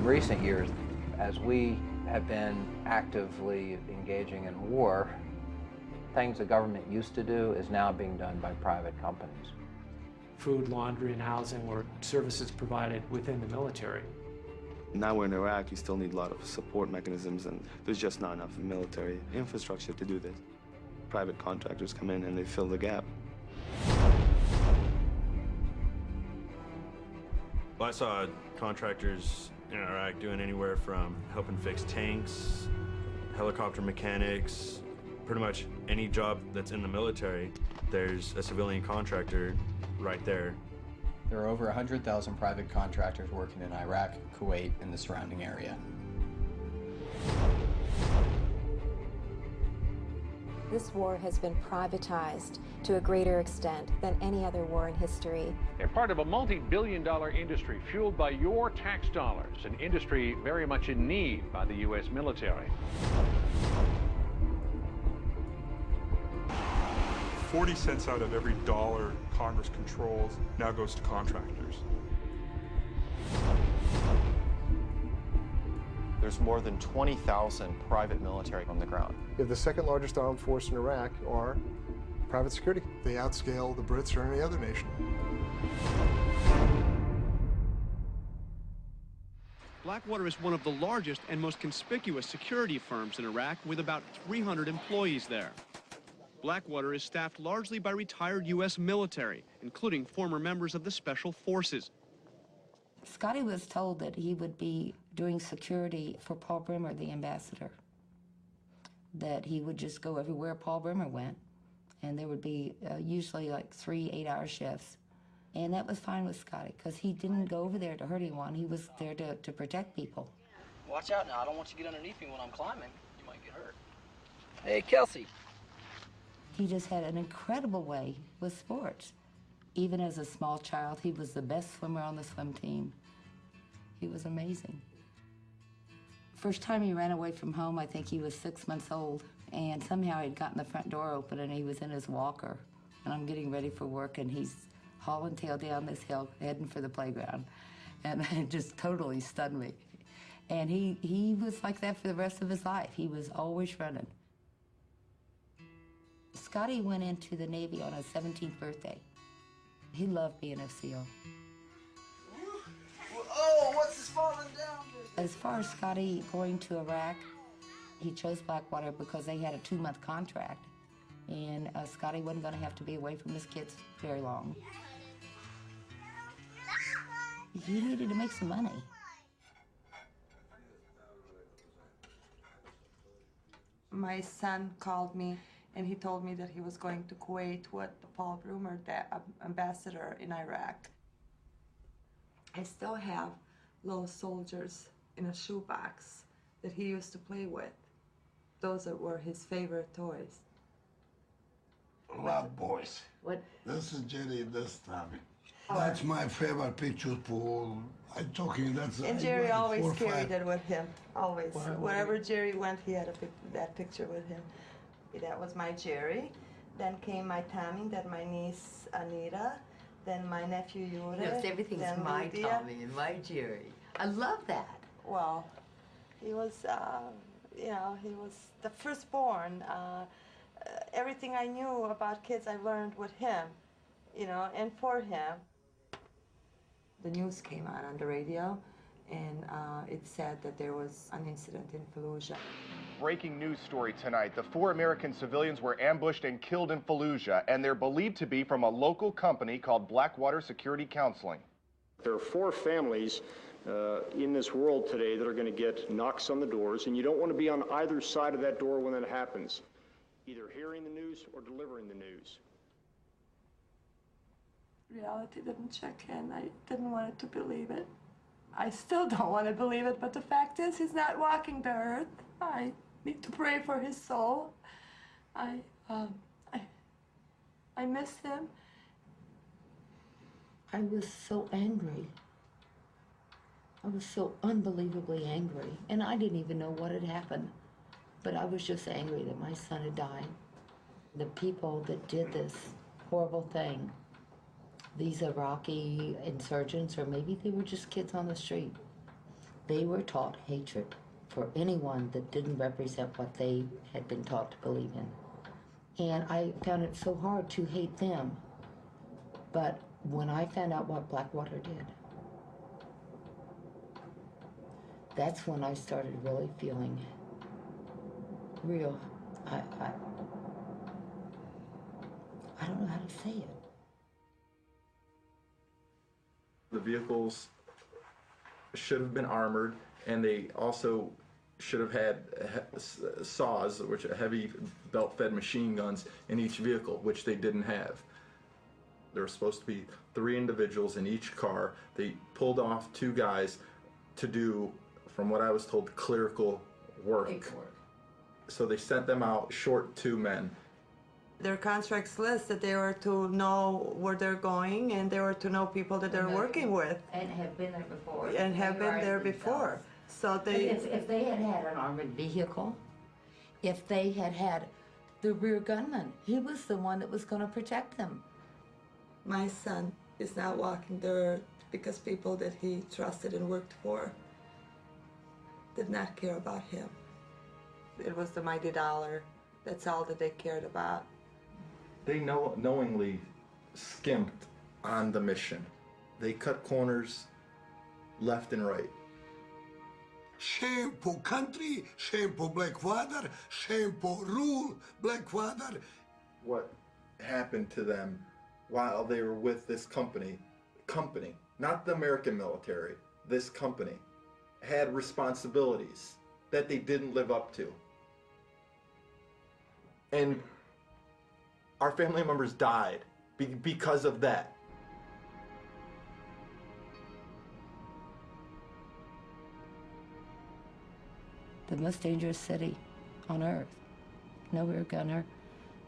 In recent years, as we have been actively engaging in war, things the government used to do is now being done by private companies. Food, laundry, and housing were services provided within the military. Now we're in Iraq, you still need a lot of support mechanisms, and there's just not enough military infrastructure to do this. Private contractors come in and they fill the gap. Well, I saw contractors in Iraq doing anywhere from helping fix tanks, helicopter mechanics, pretty much any job that's in the military, there's a civilian contractor right there. There are over 100,000 private contractors working in Iraq, Kuwait, and the surrounding area. This war has been privatized to a greater extent than any other war in history. They're part of a multi-billion-dollar industry fueled by your tax dollars, an industry very much in need by the U.S. military. 40 cents out of every dollar Congress controls now goes to contractors. There's more than 20,000 private military on the ground. You have the second largest armed force in Iraq, or private security. They outscale the Brits or any other nation. Blackwater is one of the largest and most conspicuous security firms in Iraq, with about 300 employees there. Blackwater is staffed largely by retired U.S. military, including former members of the Special Forces. Scotty was told that he would be doing security for Paul Bremer, the ambassador, that he would just go everywhere Paul Bremer went, and there would be usually like 3 8-hour shifts. And that was fine with Scotty, because he didn't go over there to hurt anyone. He was there to protect people. Watch out now. I don't want you to get underneath me when I'm climbing. You might get hurt. Hey, Kelsey. He just had an incredible way with sports. Even as a small child, he was the best swimmer on the swim team. He was amazing. First time he ran away from home, I think he was 6 months old, and somehow he'd gotten the front door open and he was in his walker. And I'm getting ready for work and he's hauling tail down this hill, heading for the playground. And it just totally stunned me. And he was like that for the rest of his life. He was always running. Scotty went into the Navy on his 17th birthday. He loved being a SEAL. Oh, what's this falling down? As far as Scotty going to Iraq, he chose Blackwater because they had a 2-month contract. And Scotty wasn't going to have to be away from his kids very long. He needed to make some money. My son called me and he told me that he was going to Kuwait with Paul Bremer, the ambassador in Iraq. I still have little soldiers in a shoebox that he used to play with. Those were his favorite toys. Love boys. What? This is Jerry this time. That's my favorite picture for, I'm talking, that's... And Jerry always carried it with him, always. Wherever Jerry went, he had that picture with him. That was my Jerry. Then came my Tommy, then my niece Anita, then my nephew Yuri. Yes, everything's my Tommy and my Jerry. I love that. Well, he was, you know, he was the firstborn. Everything I knew about kids I learned with him, you know, and for him. The news came on the radio, and it said that there was an incident in Fallujah. Breaking news story tonight. The 4 American civilians were ambushed and killed in Fallujah, and they're believed to be from a local company called Blackwater Security Counseling. There are 4 families in this world today that are going to get knocks on the doors, and you don't want to be on either side of that door when that happens, either hearing the news or delivering the news. Reality didn't check in. I didn't want to believe it. I still don't want to believe it, but the fact is he's not walking the earth. I need to pray for his soul. I miss him. I was so angry. I was so unbelievably angry, and I didn't even know what had happened. But I was just angry that my son had died. The people that did this horrible thing, these Iraqi insurgents, or maybe they were just kids on the street, They were taught hatred for anyone that didn't represent what they had been taught to believe in. And I found it so hard to hate them. But when I found out what Blackwater did, that's when I started really feeling real. I don't know how to say it. The vehicles should have been armored, and they also should have had saws, which are heavy belt-fed machine guns, in each vehicle, which they didn't have. There were supposed to be 3 individuals in each car. They pulled off 2 guys to do, from what I was told, clerical work. So they sent them out short 2 men. Their contracts list that they were to know where they're going, and they were to know people that they're working with. And have been there before. And have been there before. So they... If they had had an armored vehicle, if they had had the rear gunman, he was the one that was going to protect them. My son is not walking the earth because people that he trusted and worked for did not care about him. It was the mighty dollar. That's all that they cared about. They knowingly skimped on the mission. They cut corners left and right. Shame for country, shame for Blackwater, shame for rule Blackwater. What happened to them while they were with this company, not the American military, this company, had responsibilities that they didn't live up to. And our family members died because of that. The most dangerous city on earth. No rear gunner,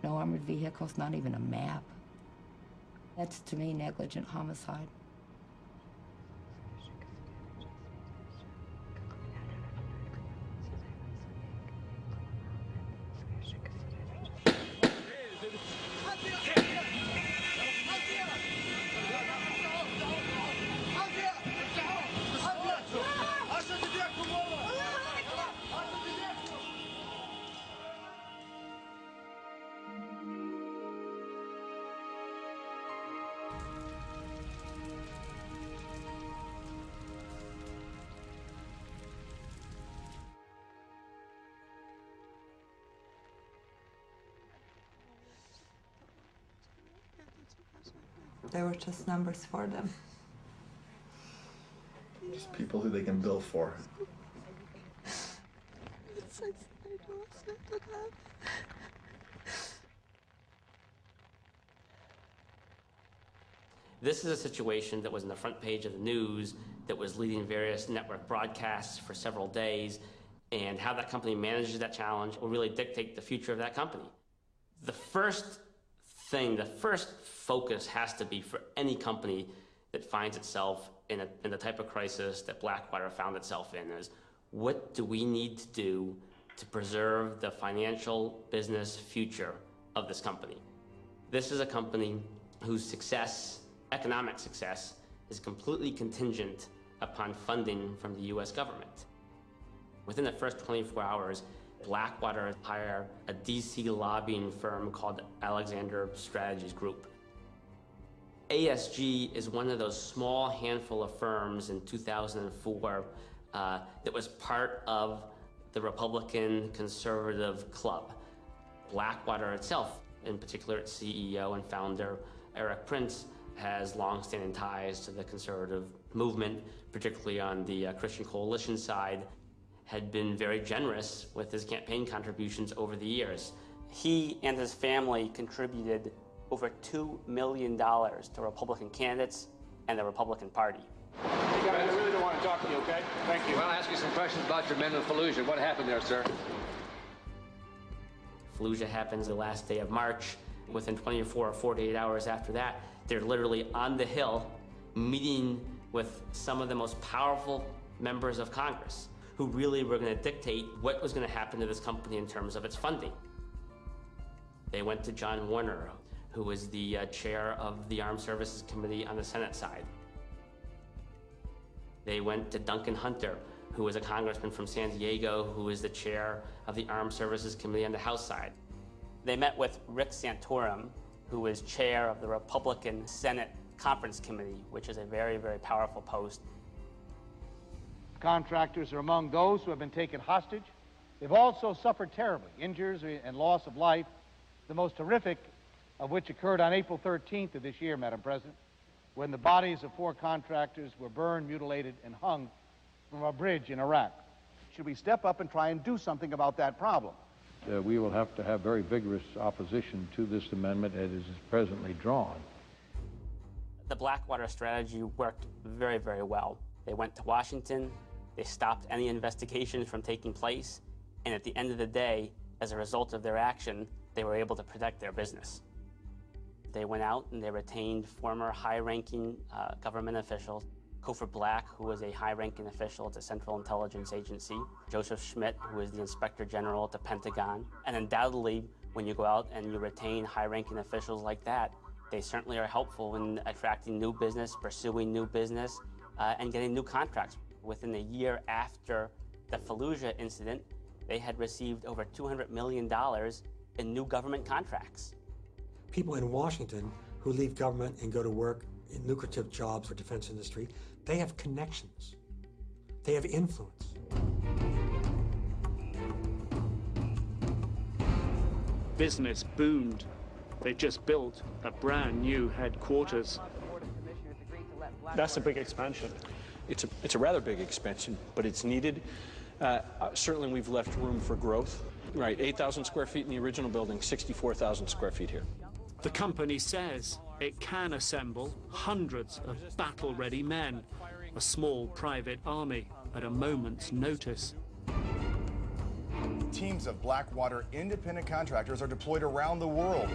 no armored vehicles, not even a map. That's, to me, negligent homicide. They were just numbers for them. Just people who they can bill for. This is a situation that was on the front page of the news, that was leading various network broadcasts for several days, and how that company manages that challenge will really dictate the future of that company. The first focus has to be for any company that finds itself in the type of crisis that Blackwater found itself in is, what do we need to do to preserve the financial business future of this company? This is a company whose success, economic success, is completely contingent upon funding from the U.S. government. Within the first 24 hours, Blackwater hired a D.C. lobbying firm called Alexander Strategies Group. ASG is one of those small handful of firms in 2004 that was part of the Republican conservative club. Blackwater itself, in particular its CEO and founder, Eric Prince, has long-standing ties to the conservative movement, particularly on the Christian Coalition side, had been very generous with his campaign contributions over the years. He and his family contributed over $2 million to Republican candidates and the Republican Party. Hey guys, I really don't want to talk to you, okay? Thank you. Well, I'll ask you some questions about your men in Fallujah. What happened there, sir? Fallujah happens the last day of March. Within 24 or 48 hours after that, they're literally on the Hill meeting with some of the most powerful members of Congress who really were going to dictate what was going to happen to this company in terms of its funding. They went to John Warner, who was the chair of the Armed Services Committee on the Senate side. They went to Duncan Hunter, who is a congressman from San Diego, who is the chair of the Armed Services Committee on the House side. They met with Rick Santorum, who is chair of the Republican Senate Conference Committee, which is a very, very powerful post. Contractors are among those who have been taken hostage. They've also suffered terribly, injuries and loss of life, the most horrific of which occurred on April 13th of this year, Madam President, when the bodies of 4 contractors were burned, mutilated, and hung from a bridge in Iraq. Should we step up and try and do something about that problem? We will have to have very vigorous opposition to this amendment as it is presently drawn. The Blackwater strategy worked very, very well. They went to Washington, they stopped any investigations from taking place, and at the end of the day, as a result of their action, they were able to protect their business. They went out and they retained former high-ranking government officials. Cofer Black, who was a high-ranking official at the Central Intelligence Agency, Joseph Schmidt, who is the Inspector General at the Pentagon. And undoubtedly, when you go out and you retain high-ranking officials like that, they certainly are helpful in attracting new business, pursuing new business, and getting new contracts. Within a year after the Fallujah incident, they had received over $200 million in new government contracts. People in Washington who leave government and go to work in lucrative jobs or defense industry, they have connections. They have influence. Business boomed. They just built a brand new headquarters. That's a big expansion. It's a rather big expansion, but it's needed. Certainly we've left room for growth. Right, 8,000 square feet in the original building, 64,000 square feet here. The company says it can assemble hundreds of battle-ready men, a small private army at a moment's notice. Teams of Blackwater independent contractors are deployed around the world.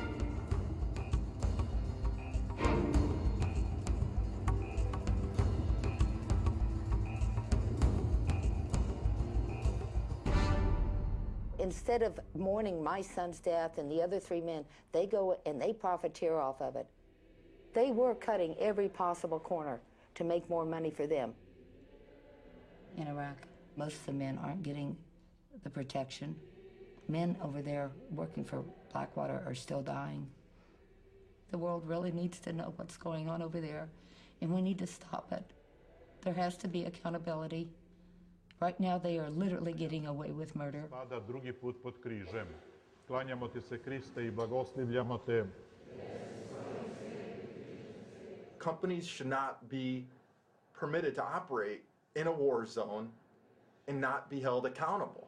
Instead of mourning my son's death and the other 3 men, they go and they profiteer off of it. They were cutting every possible corner to make more money for them. In Iraq, most of the men aren't getting the protection. Men over there working for Blackwater are still dying. The world really needs to know what's going on over there, and we need to stop it. There has to be accountability. Right now, they are literally getting away with murder. Drugi put pod križem. Klanjamo ti se, Kriste, I blagoslivljamo te. Companies should not be permitted to operate in a war zone and not be held accountable.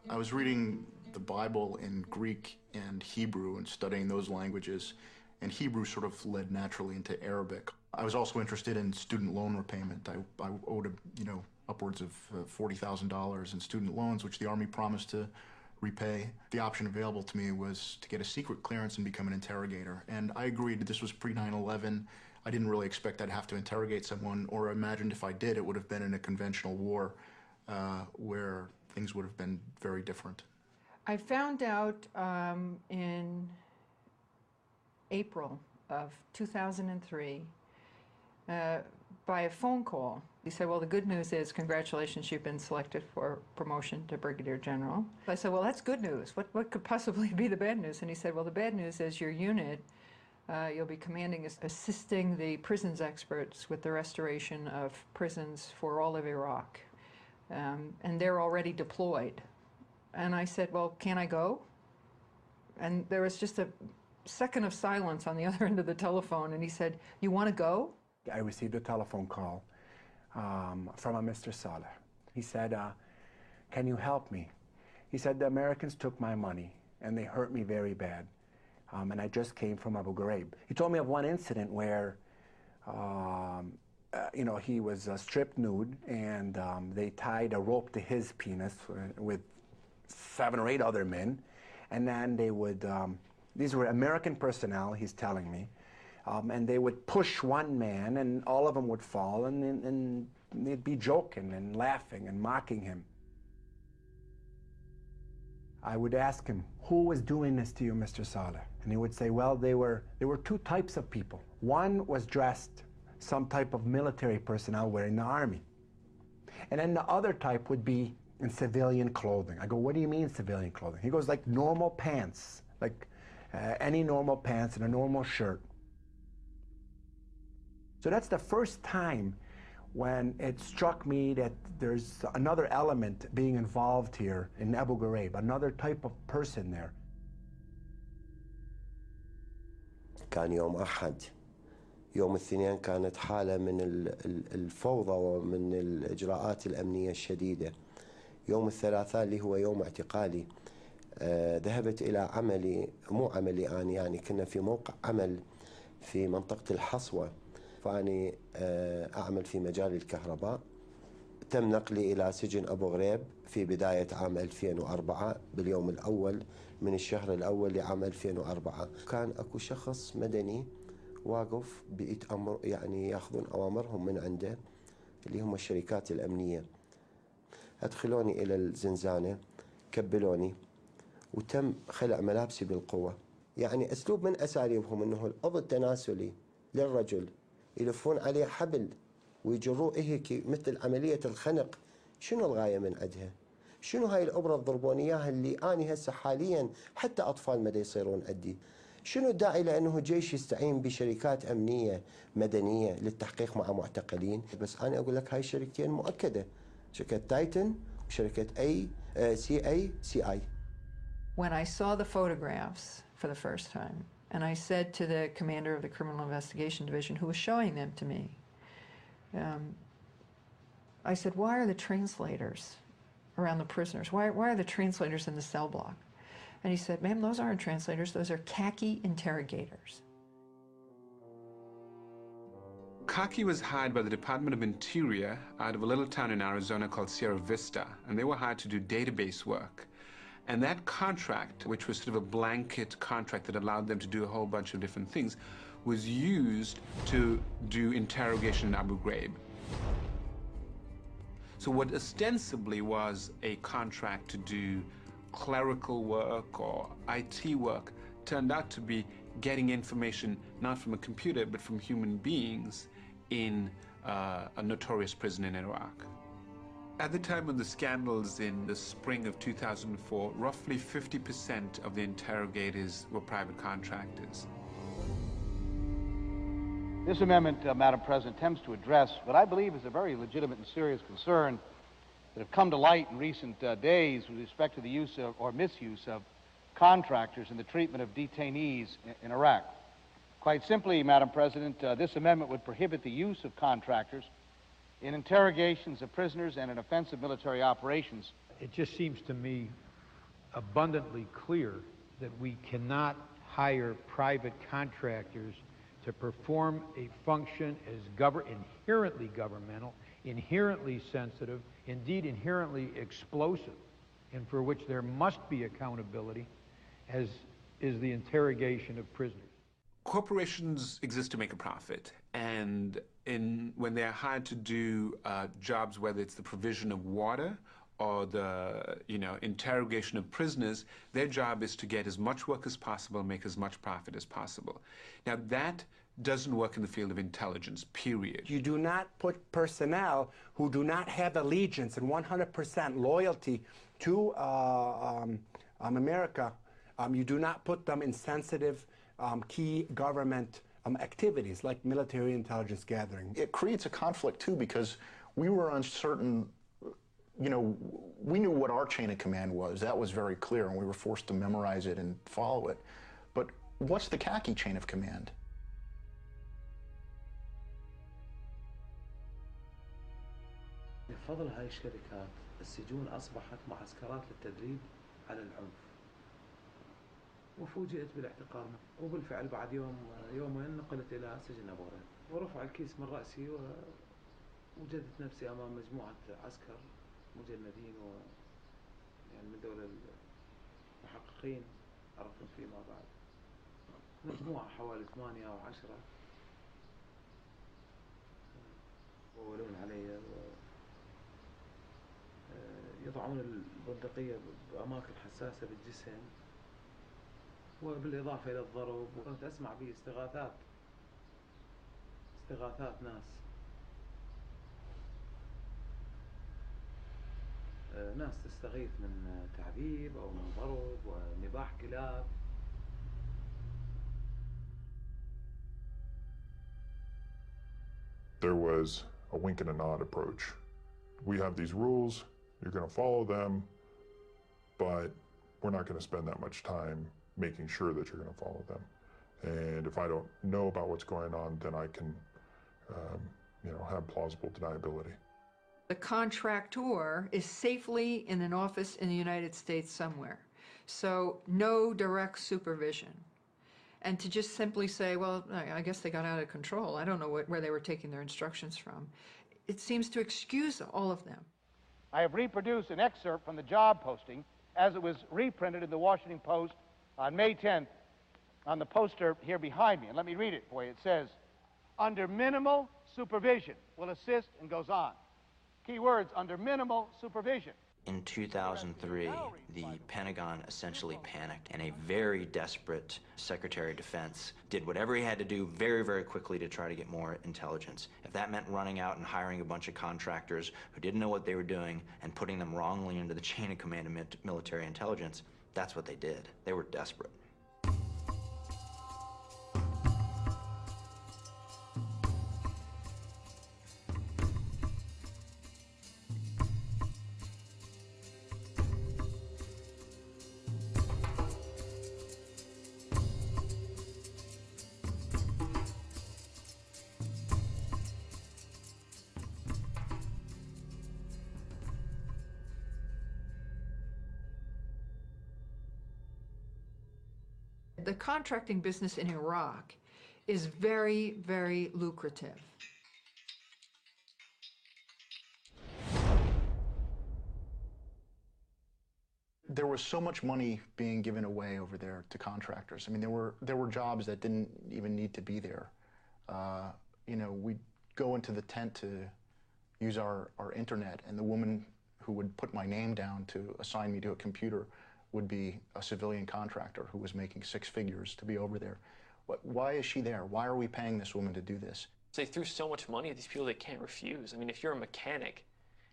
I was reading the Bible in Greek and Hebrew and studying those languages, and Hebrew sort of led naturally into Arabic. I was also interested in student loan repayment. I owed, upwards of $40,000 in student loans, which the Army promised to repay. The option available to me was to get a secret clearance and become an interrogator, and I agreed. This was pre-9/11. I didn't really expect I'd have to interrogate someone, or imagined if I did, it would have been in a conventional war where things would have been very different. I found out in April of 2003 by a phone call. He said, well, the good news is, congratulations, you've been selected for promotion to Brigadier General. I said, well, that's good news. What could possibly be the bad news? And he said, well, the bad news is your unit, you'll be commanding, assisting the prisons experts with the restoration of prisons for all of Iraq. And they're already deployed. And I said, well, can I go? And there was just a second of silence on the other end of the telephone, and he said, you want to go? I received a telephone call from a Mr. Saleh. He said, can you help me? He said, the Americans took my money, and they hurt me very bad. and I just came from Abu Ghraib. He told me of one incident where you know, he was stripped nude, and they tied a rope to his penis with 7 or 8 other men, and then they would, these were American personnel, he's telling me, and they would push one man, and all of them would fall, and they'd be joking and laughing and mocking him. I would ask him, who was doing this to you, Mr. Saleh? And he would say, well, there were 2 types of people. One was dressed some type of military personnel wearing the army. And then the other type would be in civilian clothing. I go, what do you mean civilian clothing? He goes, like normal pants, like any normal pants and a normal shirt. So that's the first time when it struck me that there's another element being involved here in Abu Ghraib, another type of person there. كان يوم أحد. يوم الاثنين كانت حالة من الفوضى ومن الإجراءات الأمنية الشديدة. يوم الثلاثاء اللي هو يوم اعتقالي ذهبت إلى عملي، مو عملي أنا، يعني كنا في موقع عمل في منطقة الحصوة، فأني أعمل في مجال الكهرباء. تم نقلي إلى سجن أبو غريب في بداية عام 2004 باليوم الأول من الشهر الأول لعام 2004. كان أكو شخص مدني واقف بيتأمر، يعني ياخذون أوامرهم من عنده اللي هم الشركات الأمنية. أدخلوني إلى الزنزانة، كبلوني، وتم خلع ملابسي بالقوة. يعني أسلوب من أساليبهم أنه القبض التناسلي للرجل يلفون عليه حبل ويجروه هيك مثل عملية الخنق. شنو الغاية من عندها؟ شنو هاي الأبرة تضربون إياها اللي أنا هسه حاليا حتى أطفال مدى يصيرون عندي؟ شنو الداعي لأنه جيش يستعين بشركات أمنية مدنية للتحقيق مع معتقلين؟ بس أنا أقول لك هاي الشركتين مؤكدة، شركة تايتن وشركة CI. When I saw the photographs for the first time, and I said to the commander of the Criminal Investigation Division who was showing them to me, I said, why are the translators around the prisoners? Why are the translators in the cell block? And he said, ma'am, those aren't translators, those are khaki interrogators. Khaki was hired by the Department of Interior out of a little town in Arizona called Sierra Vista, and they were hired to do database work. And that contract, which was sort of a blanket contract that allowed them to do a whole bunch of different things, was used to do interrogation in Abu Ghraib. So what ostensibly was a contract to do clerical work or IT work turned out to be getting information not from a computer but from human beings in a notorious prison in Iraq. At the time of the scandals in the spring of 2004, roughly 50% of the interrogators were private contractors. This amendment, Madam President, attempts to address what I believe is a very legitimate and serious concern that have come to light in recent days with respect to the use of, or misuse of contractors in the treatment of detainees in Iraq. Quite simply, Madam President, this amendment would prohibit the use of contractors in interrogations of prisoners and in offensive military operations. It just seems to me abundantly clear that we cannot hire private contractors to perform a function as inherently governmental, inherently sensitive, indeed inherently explosive, and for which there must be accountability, as is the interrogation of prisoners. Corporations exist to make a profit, and when they're hired to do jobs, whether it's the provision of water or the interrogation of prisoners, their job is to get as much work as possible, make as much profit as possible. Now that doesn't work in the field of intelligence, period. You do not put personnel who do not have allegiance and 100% loyalty to America, you do not put them in sensitive key government activities like military intelligence gathering. It creates a conflict too because we were uncertain, we knew what our chain of command was. That was very clear and we were forced to memorize it and follow it. But what's the khaki chain of command? بفضل هاي الشركات السجون أصبحت معسكرات للتدريب على العنف. وفوجئت بالاعتقال، وبالفعل بعد يومين نقلت إلى سجن أبو غريب، ورفع الكيس من رأسي ووجدت نفسي أمام مجموعة عسكر مجندين يعني من دول المحققين عرفنا فيما بعد، مجموعة حوالي 8 أو 10 وولون علي يضعون البندقية بأماكن حساسة بالجسم، وبالإضافة إلى الضرب، وكنت أسمع به استغاثات ناس تستغيث من تعذيب أو من ضرب ونباح كلاب. There was a wink and a nod approach. We have these rules, you're going to follow them, but we're not going to spend that much time making sure that you're going to follow them. And if I don't know about what's going on, then I can, have plausible deniability. The contractor is safely in an office in the United States somewhere, so no direct supervision. And to just simply say, well, I guess they got out of control, I don't know where they were taking their instructions from, it seems to excuse all of them. I have reproduced an excerpt from the job posting as it was reprinted in the Washington Post on May 10th on the poster here behind me. And let me read it for you. It says, under minimal supervision, will assist, and goes on. Key words, under minimal supervision. In 2003, the Pentagon essentially panicked, and a very desperate Secretary of Defense did whatever he had to do very, very quickly to try to get more intelligence. If that meant running out and hiring a bunch of contractors who didn't know what they were doing and putting them wrongly into the chain of command of military intelligence, that's what they did. They were desperate. The contracting business in Iraq is very, very lucrative. There was so much money being given away over there to contractors. I mean, there were jobs that didn't even need to be there. We'd go into the tent to use our internet, and the woman who would put my name down to assign me to a computer would be a civilian contractor who was making 6 figures to be over there. Why is she there? Why are we paying this woman to do this? They threw so much money at these people they can't refuse. I mean, if you're a mechanic,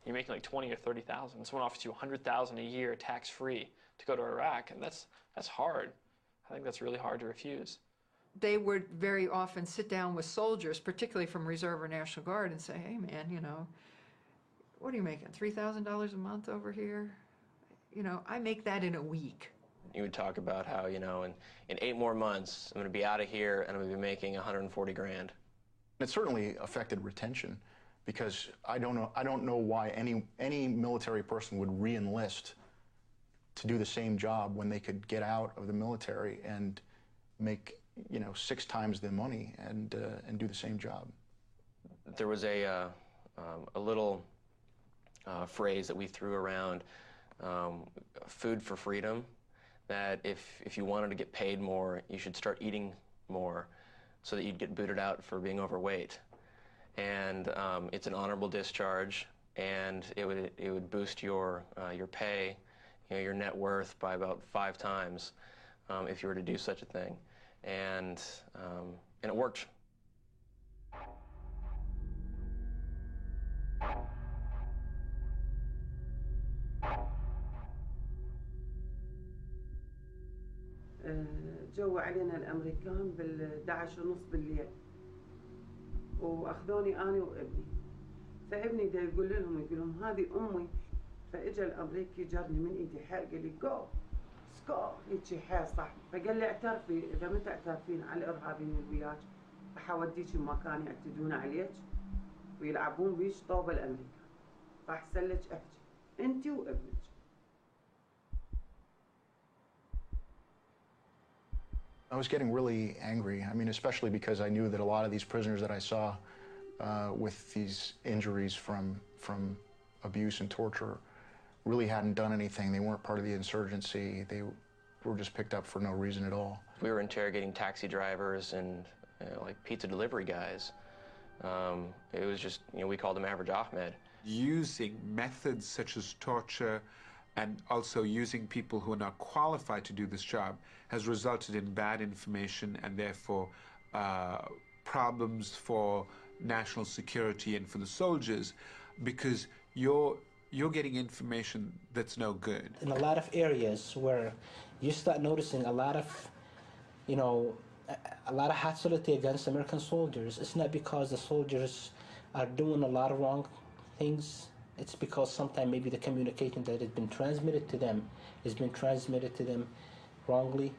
you're making like 20 or 30,000. Someone offers you 100,000 a year tax-free to go to Iraq, and that's hard. I think that's really hard to refuse. They would very often sit down with soldiers, particularly from Reserve or National Guard, and say, hey man, what are you making, $3,000 a month over here? I make that in a week. You would talk about how, in 8 more months, I'm going to be out of here and I'm going to be making 140 grand. It certainly affected retention, because I don't know why any military person would re-enlist to do the same job when they could get out of the military and make 6 times the money and do the same job. There was a little phrase that we threw around, food for freedom, that if you wanted to get paid more, you should start eating more so that you'd get booted out for being overweight. And it's an honorable discharge, and it would boost your pay, your net worth by about 5 times if you were to do such a thing. And it worked. جو علينا الامريكان بال11:30 بالليل، واخذوني انا وابني، فابني دا يقول لهم هذه امي، فاجا الامريكي جرني من ايدي حال قال لي جو سكو هيك حال صح، فقال لي اعترفي، اذا متى اعترفين على الارهابيين اللي وياك راح اوديك بمكان يعتدون عليك ويلعبون بيش طوب الامريكان، راح سلك احكي انت وابنك. I was getting really angry. I mean, especially because I knew that a lot of these prisoners that I saw with these injuries from abuse and torture really hadn't done anything. They weren't part of the insurgency. They were just picked up for no reason at all. We were interrogating taxi drivers and like pizza delivery guys. It was just, we called him Average Ahmed. Using methods such as torture and also using people who are not qualified to do this job has resulted in bad information and therefore problems for national security and for the soldiers, because you're getting information that's no good. In a lot of areas where you start noticing a lot of, a lot of hostility against American soldiers, it's not because the soldiers are doing a lot of wrong things. It's because sometimes maybe the communication that has been transmitted to them has been transmitted to them wrongly,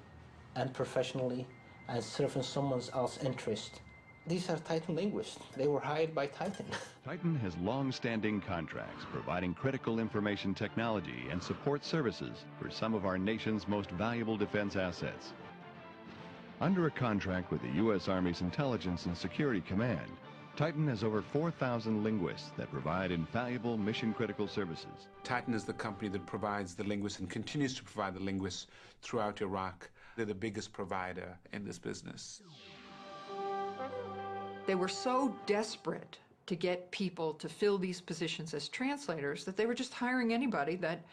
unprofessionally, and serving someone else's interest. These are Titan linguists. They were hired by Titan. Titan has long-standing contracts providing critical information technology and support services for some of our nation's most valuable defense assets. Under a contract with the U.S. Army's Intelligence and Security Command, Titan has over 4,000 linguists that provide invaluable mission-critical services. Titan is the company that provides the linguists and continues to provide the linguists throughout Iraq. They're the biggest provider in this business. They were so desperate to get people to fill these positions as translators that they were just hiring anybody that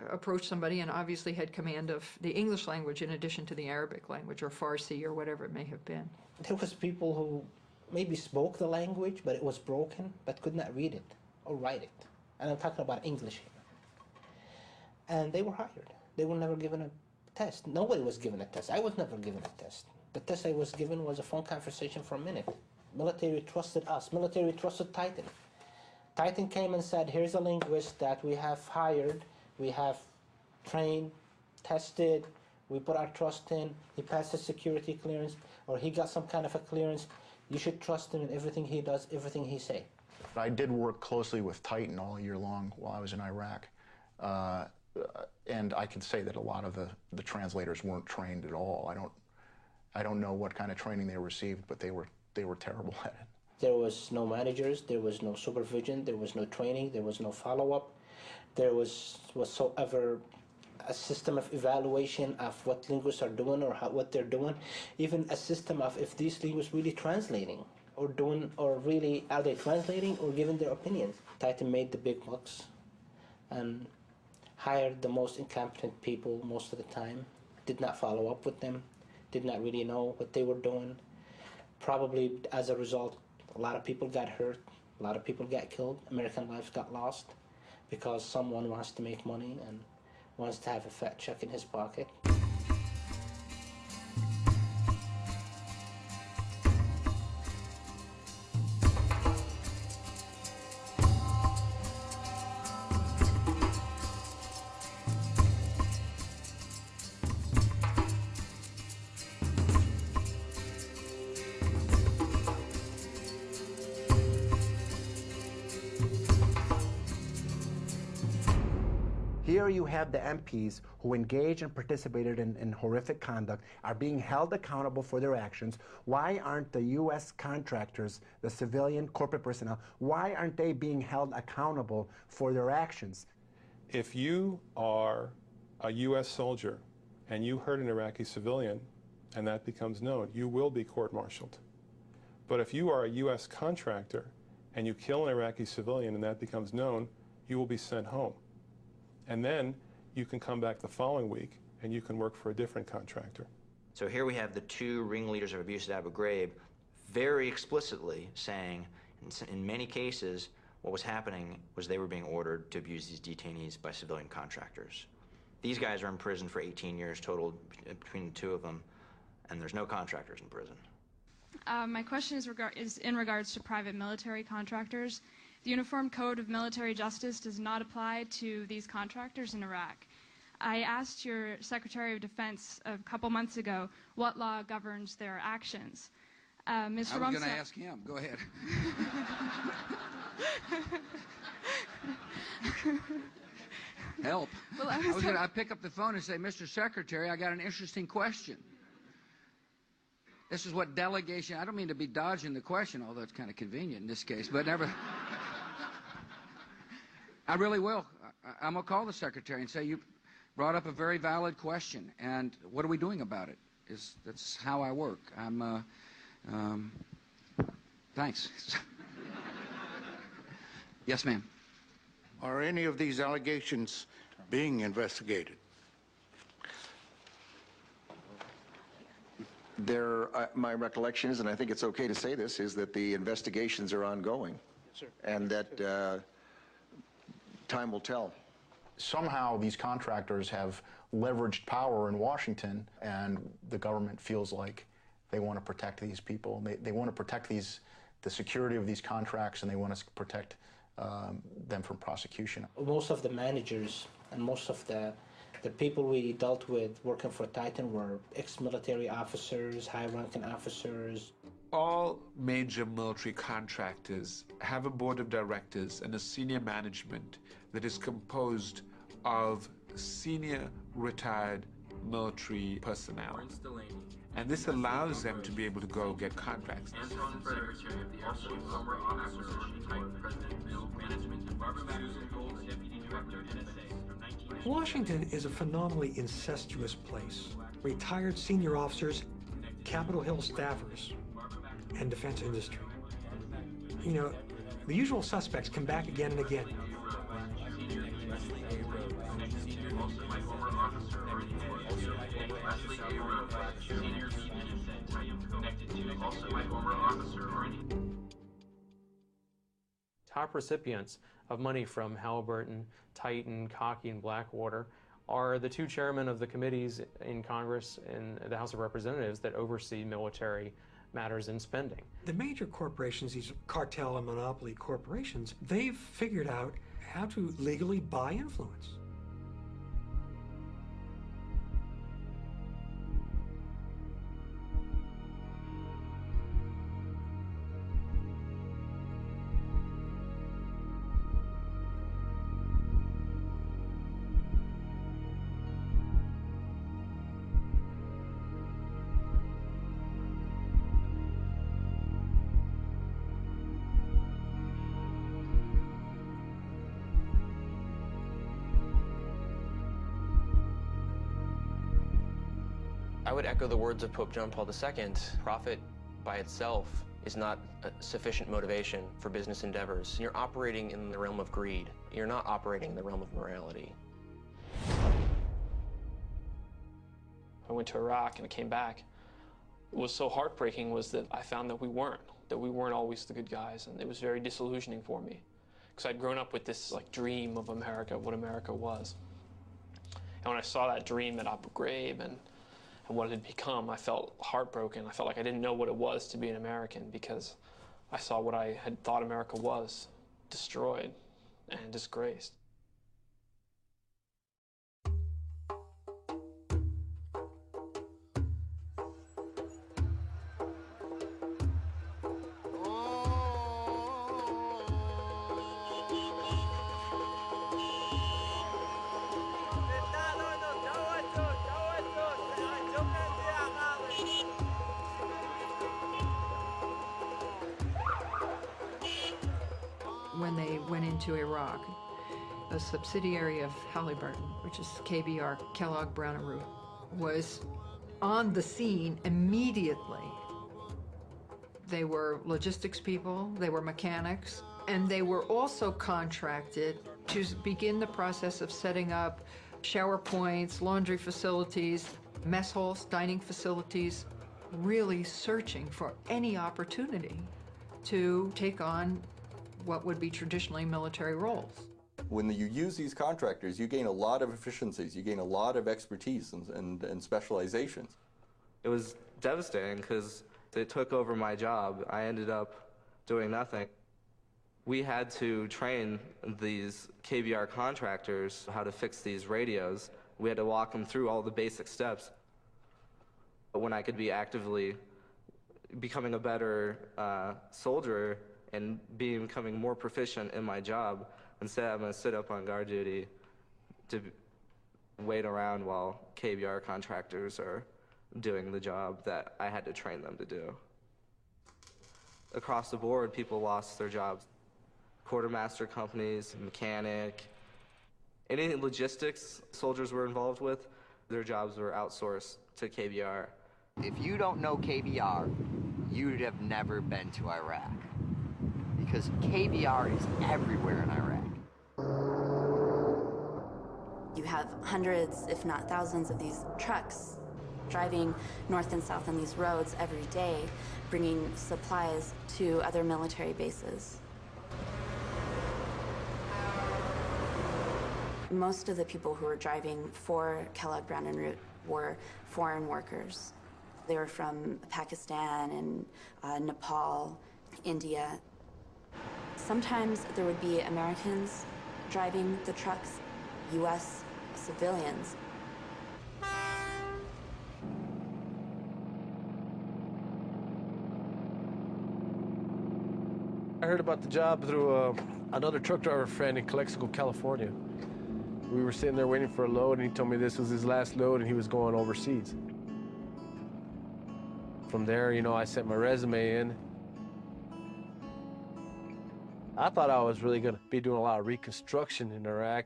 approached somebody and obviously had command of the English language in addition to the Arabic language or Farsi or whatever it may have been. There was people who maybe spoke the language, but it was broken, but could not read it or write it. And I'm talking about English here. And they were hired. They were never given a test. Nobody was given a test. I was never given a test. The test I was given was a phone conversation for a minute. Military trusted us. Military trusted Titan. Titan came and said, here's a linguist that we have hired, we have trained, tested, we put our trust in, he passed his security clearance, or he got some kind of a clearance. You should trust him in everything he does, everything he say. I did work closely with Titan all year long while I was in Iraq. And I can say that a lot of the translators weren't trained at all. I don't know what kind of training they received, but they were terrible at it. There was no managers, there was no supervision, there was no training, there was no follow-up. There was whatsoever a system of evaluation of what linguists are doing or what they're doing, even a system of if these linguists really translating or doing, or really are they translating or giving their opinions. Titan made the big bucks and hired the most incompetent people most of the time, did not follow up with them, did not really know what they were doing. Probably as a result, a lot of people got hurt, a lot of people got killed, American lives got lost because someone wants to make money and wants to have a fat check in his pocket. Here you have the MPs who engaged and participated in horrific conduct are being held accountable for their actions. Why aren't the U.S. contractors, the civilian corporate personnel, why aren't they being held accountable for their actions? If you are a U.S. soldier and you hurt an Iraqi civilian and that becomes known, you will be court-martialed. But if you are a U.S. contractor and you kill an Iraqi civilian and that becomes known, you will be sent home. And then you can come back the following week and you can work for a different contractor. So here we have the two ringleaders of abuse at Abu Ghraib very explicitly saying, in many cases, what was happening was they were being ordered to abuse these detainees by civilian contractors. These guys are in prison for 18 years total between the two of them, and there's no contractors in prison. My question is in regards to private military contractors. The Uniform Code of Military Justice does not apply to these contractors in Iraq. I asked your Secretary of Defense a couple months ago what law governs their actions. Mr. I was going to ask him. Go ahead. Help. Well, I was going to pick up the phone and say, Mr. Secretary, I got an interesting question. This is what delegation, I don't mean to be dodging the question, although it's kind of convenient in this case, but never. I really will. I'm going to call the secretary and say, you brought up a very valid question, and what are we doing about it? That's how I work. Thanks. Yes, ma'am. Are any of these allegations being investigated? My recollection is, and I think it's okay to say this, is that the investigations are ongoing. Yes, sir. And that time will tell. Somehow these contractors have leveraged power in Washington, and the government feels like they want to protect these people. They want to protect the security of these contracts, and they want to protect them from prosecution. Most of the managers and most of the people we dealt with working for Titan were ex-military officers, high-ranking officers. All major military contractors have a board of directors and a senior management that is composed of senior retired military personnel. And this allows them to be able to go get contracts. Washington is a phenomenally incestuous place. Retired senior officers, Capitol Hill staffers, and defense industry. You know, the usual suspects come back again and again. Top recipients of money from Halliburton, Titan, Cockey, and Blackwater are the two chairmen of the committees in Congress and the House of Representatives that oversee military matters and spending. The major corporations, these cartel and monopoly corporations, they've figured out how to legally buy influence. I would echo the words of Pope John Paul II. Profit by itself is not a sufficient motivation for business endeavors. You're operating in the realm of greed. You're not operating in the realm of morality. I went to Iraq and I came back. What was so heartbreaking was that I found that we weren't always the good guys, and it was very disillusioning for me. Because I'd grown up with this dream of America, what America was. And when I saw that dream at Abu Ghraib and what it had become, I felt heartbroken. I felt like I didn't know what it was to be an American, because I saw what I had thought America was, destroyed and disgraced. When they went into Iraq, a subsidiary of Halliburton, which is KBR, Kellogg Brown and Root, was on the scene immediately. They were logistics people, they were mechanics, and they were also contracted to begin the process of setting up shower points, laundry facilities, mess halls, dining facilities, really searching for any opportunity to take on what would be traditionally military roles. When you use these contractors, you gain a lot of efficiencies, you gain a lot of expertise and specializations. It was devastating because it took over my job. I ended up doing nothing. We had to train these KBR contractors how to fix these radios. We had to walk them through all the basic steps. But when I could be actively becoming a better soldier and becoming more proficient in my job, instead I'm going to sit up on guard duty to wait around while KBR contractors are doing the job that I had to train them to do. Across the board, people lost their jobs. Quartermaster companies, mechanic, any logistics soldiers were involved with, their jobs were outsourced to KBR. If you don't know KBR, you'd have never been to Iraq. Because KBR is everywhere in Iraq. You have hundreds, if not thousands, of these trucks driving north and south on these roads every day, bringing supplies to other military bases. Most of the people who were driving for Kellogg Brown and Root were foreign workers. They were from Pakistan and Nepal, India. Sometimes there would be Americans driving the trucks, U.S. civilians. I heard about the job through another truck driver friend in Calexico, California. We were sitting there waiting for a load, and he told me this was his last load and he was going overseas. From there, you know, I sent my resume in. I thought I was really going to be doing a lot of reconstruction in Iraq,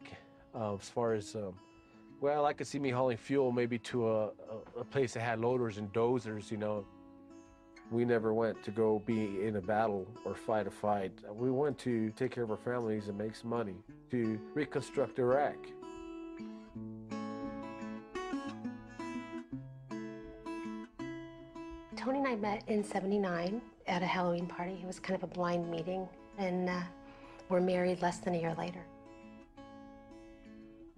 as far as, well, I could see me hauling fuel maybe to a place that had loaders and dozers, you know. We never went to go be in a battle or fight a fight. We went to take care of our families and make some money to reconstruct Iraq. Tony and I met in '79 at a Halloween party. It was kind of a blind meeting, and we're married less than a year later.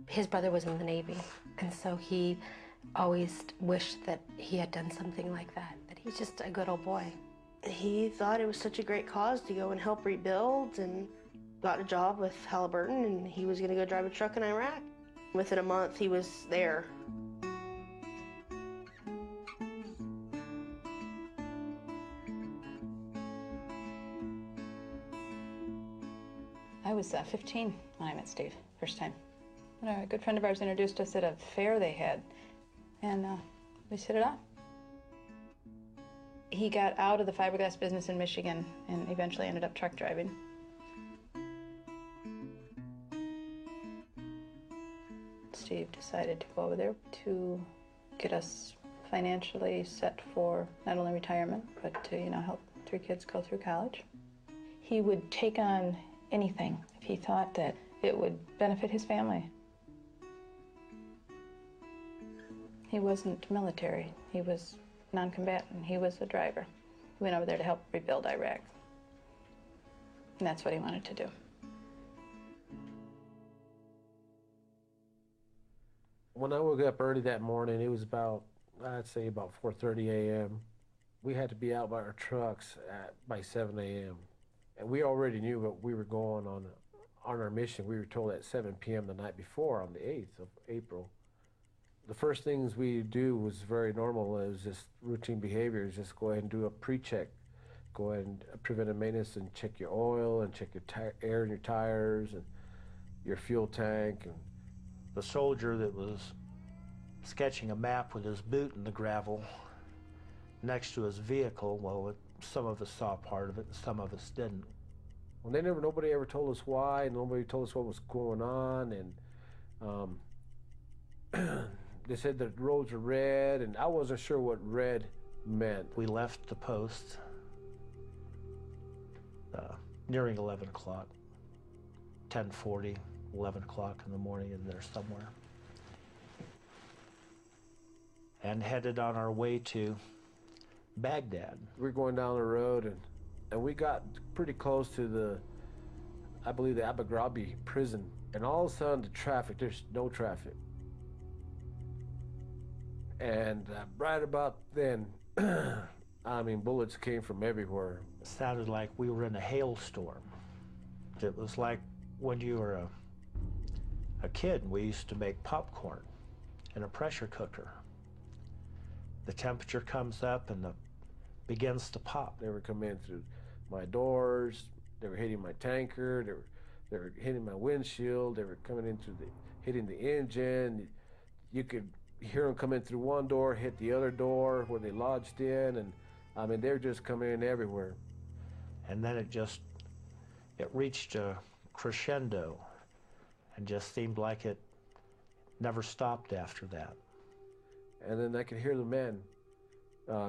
His brother was in the Navy, and so he always wished that he had done something like that. But he's just a good old boy. He thought it was such a great cause to go and help rebuild, and got a job with Halliburton, and he was going to go drive a truck in Iraq. Within a month, he was there. I was 15 when I met Steve, first time. And a good friend of ours introduced us at a fair they had, and we hit it off. He got out of the fiberglass business in Michigan and eventually ended up truck driving. Steve decided to go over there to get us financially set for not only retirement, but to, you know, help 3 kids go through college. He would take on anything if he thought that it would benefit his family. He wasn't military. He was non-combatant. He was a driver. He went over there to help rebuild Iraq. And that's what he wanted to do. When I woke up early that morning, it was about, I'd say about 4:30 a.m. We had to be out by our trucks by 7 a.m. And we already knew what we were going on our mission. We were told at 7 p.m. the night before, on the 8th of April. The first things we do was very normal. It was just routine behaviors. Just go ahead and do a pre-check. Go ahead and preventive maintenance and check your oil and check your air in your tires and your fuel tank. And the soldier that was sketching a map with his boot in the gravel next to his vehicle, well, some of us saw part of it and some of us didn't. Well, nobody ever told us why. Nobody told us what was going on, and they said the roads are red, and I wasn't sure what red meant. We left the post nearing 11 o'clock, 10:40, 11 o'clock in the morning in there somewhere, and headed on our way to Baghdad. We were going down the road, and we got pretty close to I believe the Abu Ghraib prison, and all of a sudden the traffic, there's no traffic. And right about then, I mean, bullets came from everywhere. It sounded like we were in a hailstorm. It was like when you were a kid, we used to make popcorn in a pressure cooker. The temperature comes up and begins to pop. They were coming in through my doors, they were hitting my tanker, they were hitting my windshield, they were coming in through hitting the engine. You could You hear them come in through one door, hit the other door where they lodged in, and I mean, they're just coming in everywhere. And then it reached a crescendo and just seemed like it never stopped after that. And then I could hear the men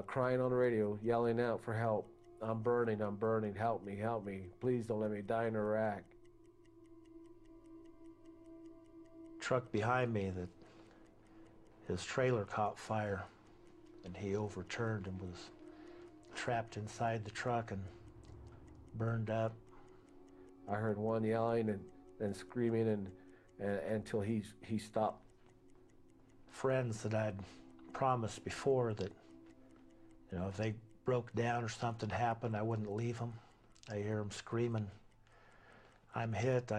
crying on the radio, yelling out for help. I'm burning, help me, please don't let me die in Iraq. Truck behind me, that his trailer caught fire and he overturned and was trapped inside the truck and burned up. I heard one yelling and screaming and until he stopped. Friends that I'd promised before that, you know, if they broke down or something happened, I wouldn't leave them. I hear them screaming, I'm hit,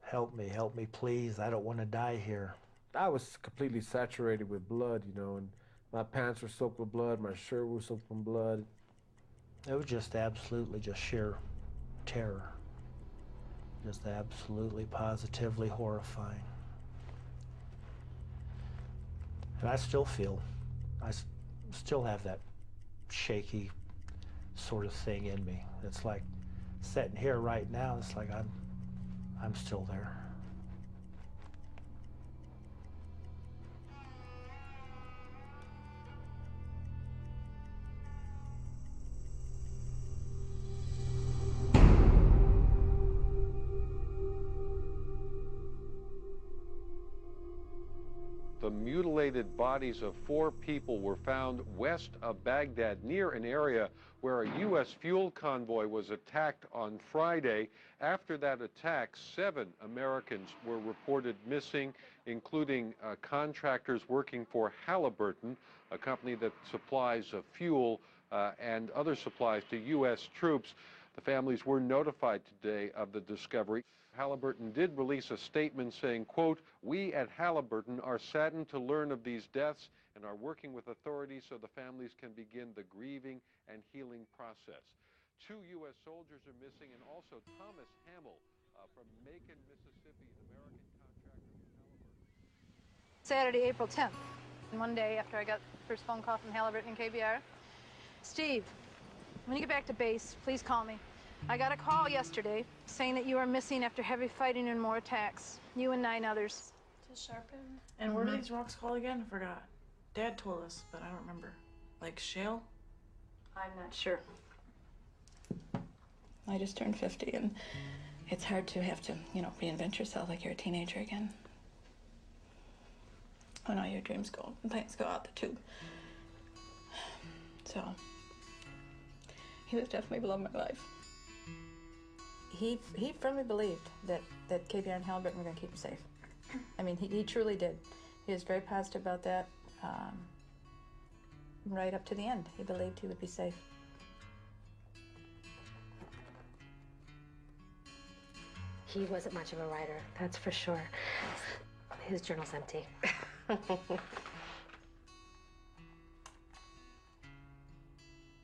help me, please, I don't want to die here. I was completely saturated with blood, you know, and my pants were soaked with blood, my shirt was soaked with blood. It was just absolutely just sheer terror. Just absolutely, positively horrifying. And I still feel, still have that shaky sort of thing in me. It's like sitting here right now, it's like I'm still there. The mutilated bodies of 4 people were found west of Baghdad, near an area where a U.S. fuel convoy was attacked on Friday. After that attack, 7 Americans were reported missing, including contractors working for Halliburton, a company that supplies fuel and other supplies to U.S. troops. The families were notified today of the discovery. Halliburton did release a statement saying, quote, "We at Halliburton are saddened to learn of these deaths and are working with authorities so the families can begin the grieving and healing process." 2 U.S. soldiers are missing, and also Thomas Hamill from Macon, Mississippi, an American contractor for Halliburton. Saturday, April 10th, one day after I got the first phone call from Halliburton and KBR. Steve, when you get back to base, please call me. I got a call yesterday saying that you are missing after heavy fighting and more attacks. You and 9 others. To sharpen. And what are these rocks called again? I forgot. Dad told us, but I don't remember. Like shale? I'm not sure. I just turned 50 and it's hard to have to, you know, reinvent yourself like you're a teenager again. When all your dreams go and plans go out the tube. So, he was definitely the love of my life. He firmly believed that KBR and Halliburton were going to keep him safe. I mean, he truly did. He was very positive about that. Right up to the end, he believed he would be safe. He wasn't much of a writer, that's for sure. His journal's empty.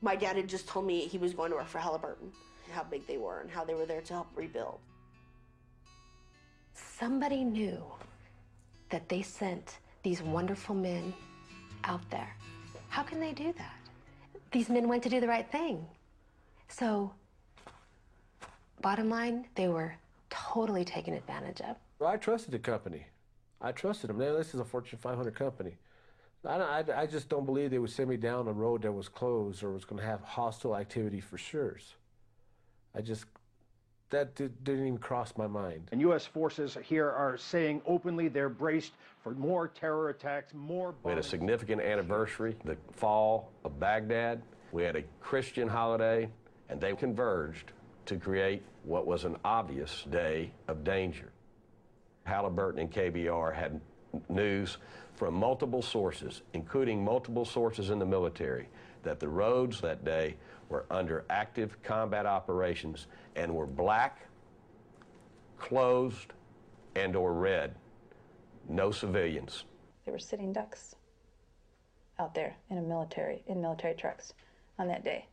My dad had just told me he was going to work for Halliburton, how big they were and how they were there to help rebuild. Somebody knew that they sent these wonderful men out there. How can they do that? These men went to do the right thing. So, bottom line, they were totally taken advantage of. Well, I trusted the company. I trusted them. Now, this is a Fortune 500 company. I just don't believe they would send me down a road that was closed or was going to have hostile activity for sure. That didn't even cross my mind. And U.S. forces here are saying openly they're braced for more terror attacks, more bombings. We had a significant anniversary, the fall of Baghdad. We had a Christian holiday, and they converged to create what was an obvious day of danger. Halliburton and KBR had news from multiple sources, including multiple sources in the military, that the roads that day were under active combat operations and were black, closed, and or red. No civilians. There were sitting ducks out there in military trucks on that day.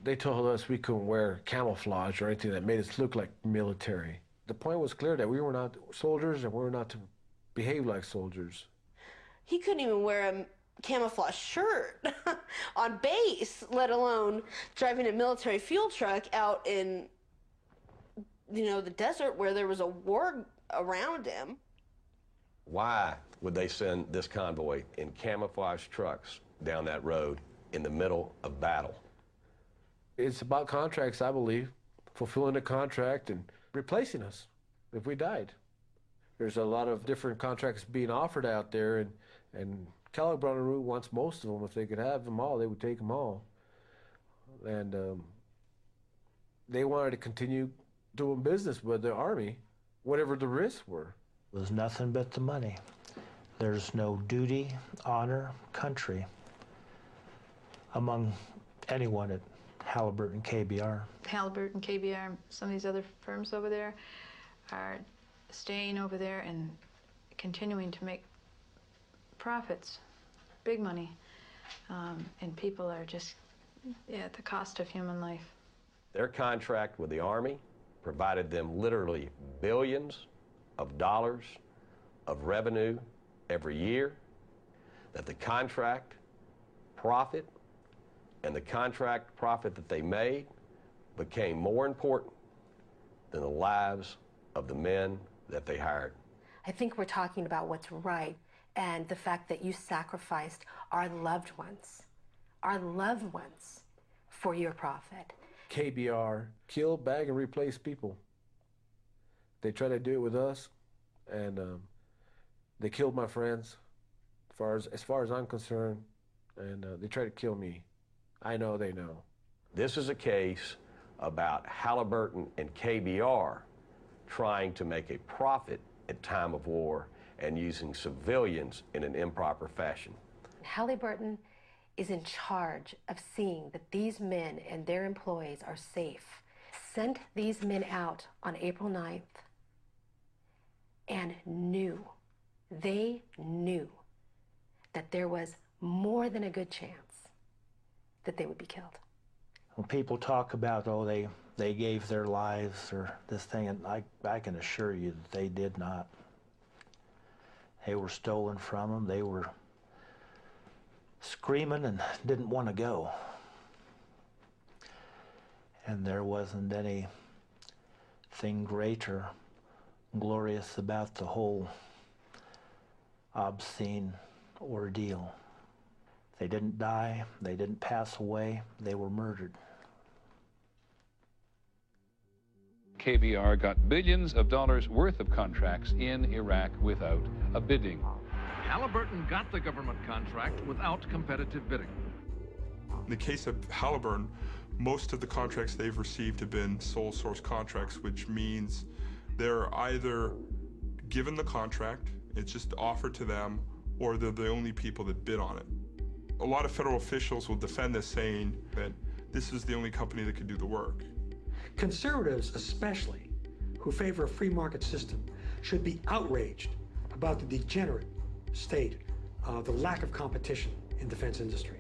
They told us we couldn't wear camouflage or anything that made us look like military. The point was clear that we were not soldiers and we were not to behave like soldiers. He couldn't even wear a camouflage shirt on base, let alone driving a military fuel truck out in, the desert where there was a war around him. Why would they send this convoy in camouflage trucks down that road in the middle of battle? It's about contracts, I believe, fulfilling a contract and replacing us if we died. There's a lot of different contracts being offered out there, and Kellogg Brown and Root wants most of them. If they could have them all, they would take them all. And they wanted to continue doing business with the Army, whatever the risks were. It was nothing but the money. There's no duty, honor, country among anyone at Halliburton KBR. Halliburton, KBR, some of these other firms over there are staying over there and continuing to make profits, big money, and people are just at the cost of human life. Their contract with the Army provided them literally billions of dollars of revenue every year, that the contract profit and the contract profit that they made became more important than the lives of the men that they hired. I think we're talking about what's right and the fact that you sacrificed our loved ones for your profit. KBR kill, bag, and replace people. They tried to do it with us, and they killed my friends, as far as I'm concerned, and they tried to kill me. I know they know. This is a case about Halliburton and KBR trying to make a profit at time of war and using civilians in an improper fashion. Halliburton is in charge of seeing that these men and their employees are safe. Sent these men out on April 9th and they knew that there was more than a good chance that they would be killed. When people talk about, oh, they gave their lives or this thing, and I can assure you that they did not. They were stolen from them. They were screaming and didn't want to go. And there wasn't anything great or glorious about the whole obscene ordeal. They didn't die, they didn't pass away, they were murdered. KBR got billions of dollars worth of contracts in Iraq without a bidding. Halliburton got the government contract without competitive bidding. In the case of Halliburton, most of the contracts they've received have been sole source contracts, which means they're either given the contract, it's just offered to them, or they're the only people that bid on it. A lot of federal officials will defend this, saying that this is the only company that can do the work. Conservatives especially, who favor a free market system, should be outraged about the degenerate state of the lack of competition in defense industry.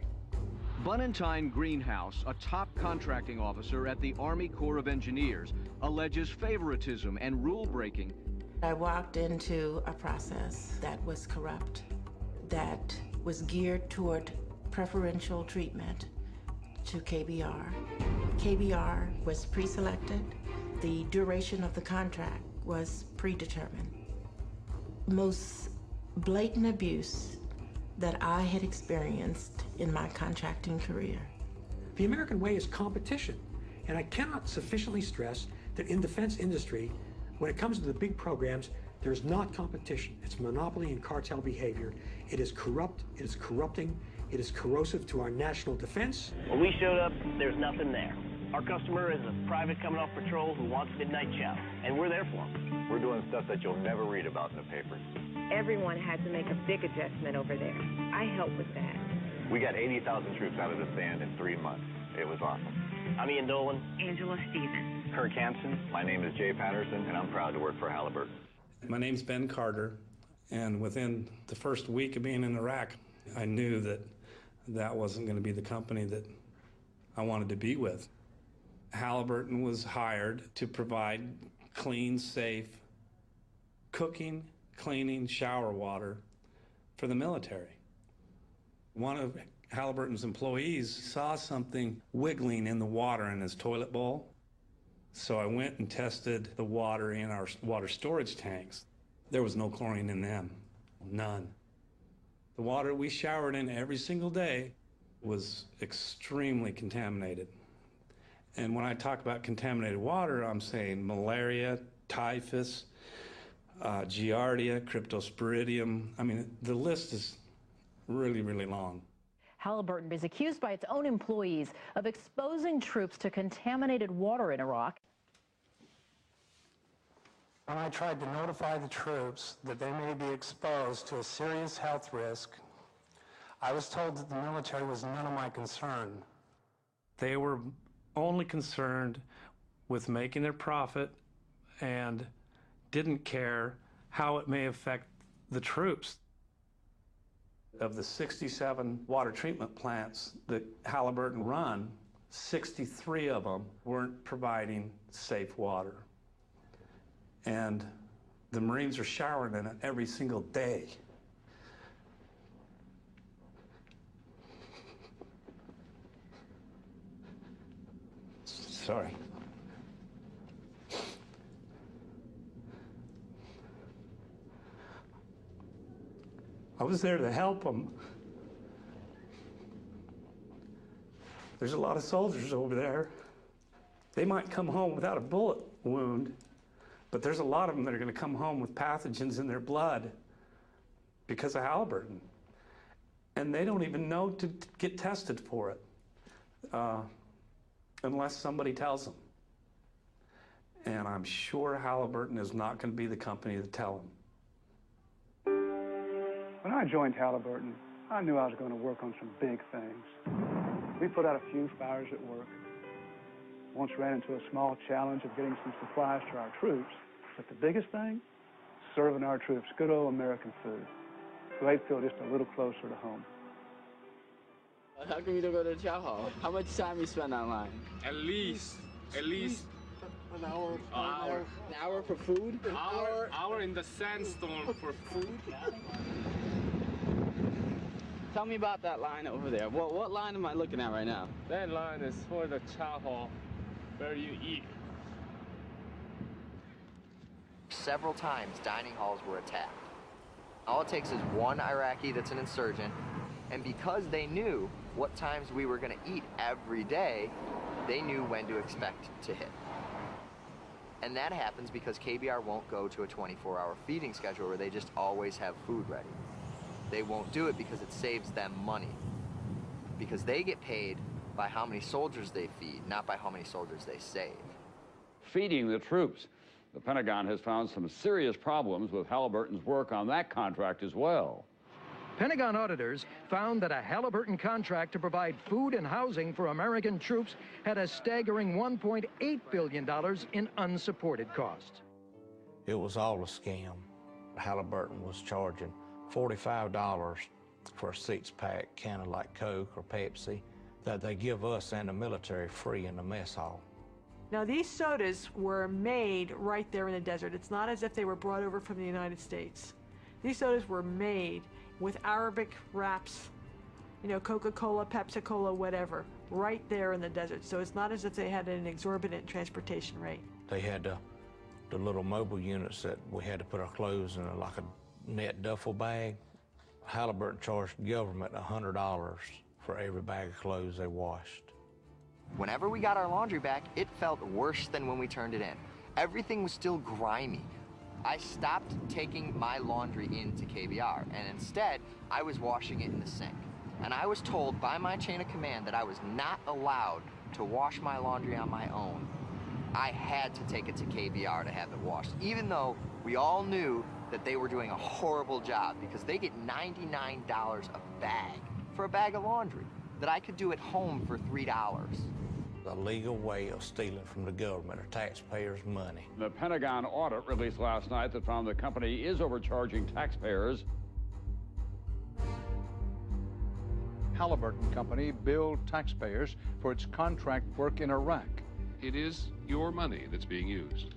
Bunentine Greenhouse, a top contracting officer at the Army Corps of Engineers, alleges favoritism and rule breaking. I walked into a process that was corrupt, that was geared toward preferential treatment to KBR. KBR was pre-selected. The duration of the contract was predetermined. Most blatant abuse that I had experienced in my contracting career. The American way is competition, and I cannot sufficiently stress that in defense industry, when it comes to the big programs, there's not competition. It's monopoly and cartel behavior. It is corrupt, it is corrupting, it is corrosive to our national defense. When we showed up, there's nothing there. Our customer is a private coming off patrol who wants midnight chow, and we're there for him. We're doing stuff that you'll never read about in the papers. Everyone had to make a big adjustment over there. I helped with that. We got 80,000 troops out of the stand in 3 months. It was awesome. I'm Ian Dolan. Angela Stevens. Kirk Hansen. My name is Jay Patterson, and I'm proud to work for Halliburton. My name's Ben Carter, and within the first week of being in Iraq, I knew that that wasn't going to be the company that I wanted to be with. Halliburton was hired to provide clean, safe cooking, cleaning, shower water for the military. One of Halliburton's employees saw something wiggling in the water in his toilet bowl. So I went and tested the water in our water storage tanks. There was no chlorine in them, none. The water we showered in every single day was extremely contaminated. And when I talk about contaminated water, I'm saying malaria, typhus, giardia, cryptosporidium. I mean, the list is really, really long. Halliburton is accused by its own employees of exposing troops to contaminated water in Iraq. When I tried to notify the troops that they may be exposed to a serious health risk, I was told that the military was none of my concern. They were only concerned with making their profit and didn't care how it may affect the troops. Of the 67 water treatment plants that Halliburton run, 63 of them weren't providing safe water. And the Marines are showering in it every single day. Sorry. I was there to help them. There's a lot of soldiers over there. They might come home without a bullet wound, but there's a lot of them that are going to come home with pathogens in their blood because of Halliburton. And they don't even know to get tested for it unless somebody tells them. And I'm sure Halliburton is not going to be the company to tell them. When I joined Halliburton, I knew I was going to work on some big things. We put out a few fires at work. Once ran into a small challenge of getting some supplies to our troops. But the biggest thing, serving our troops good old American food. So they'd feel just a little closer to home. How come you don't go to the chow hall? How much time you spend online? At least an hour. An hour for food? An hour in the sandstorm for food. Tell me about that line over there. What line am I looking at right now? That line is for the chow hall, where you eat. Several times, dining halls were attacked. All it takes is one Iraqi that's an insurgent, and because they knew what times we were going to eat every day, they knew when to expect to hit. And that happens because KBR won't go to a 24-hour feeding schedule where they just always have food ready. They won't do it because it saves them money. Because they get paid by how many soldiers they feed, not by how many soldiers they save. Feeding the troops. The Pentagon has found some serious problems with Halliburton's work on that contract as well. Pentagon auditors found that a Halliburton contract to provide food and housing for American troops had a staggering $1.8 billion in unsupported costs. It was all a scam. Halliburton was charging $45 for a six-pack can of like Coke or Pepsi that they give us and the military free in the mess hall. Now, these sodas were made right there in the desert. It's not as if they were brought over from the United States. These sodas were made with Arabic wraps, you know, Coca-Cola, Pepsi-Cola, whatever, right there in the desert. So it's not as if they had an exorbitant transportation rate. They had the little mobile units that we had to put our clothes in, like a net duffel bag. Halliburton charged the government $100 for every bag of clothes they washed. Whenever we got our laundry back, it felt worse than when we turned it in. Everything was still grimy. I stopped taking my laundry into KBR, and instead, I was washing it in the sink. And I was told by my chain of command that I was not allowed to wash my laundry on my own. I had to take it to KBR to have it washed, even though we all knew that they were doing a horrible job because they get $99 a bag for a bag of laundry that I could do at home for $3. A legal way of stealing from the government or taxpayers' money. The Pentagon audit released last night that found the company is overcharging taxpayers. Halliburton Company billed taxpayers for its contract work in Iraq. It is your money that's being used.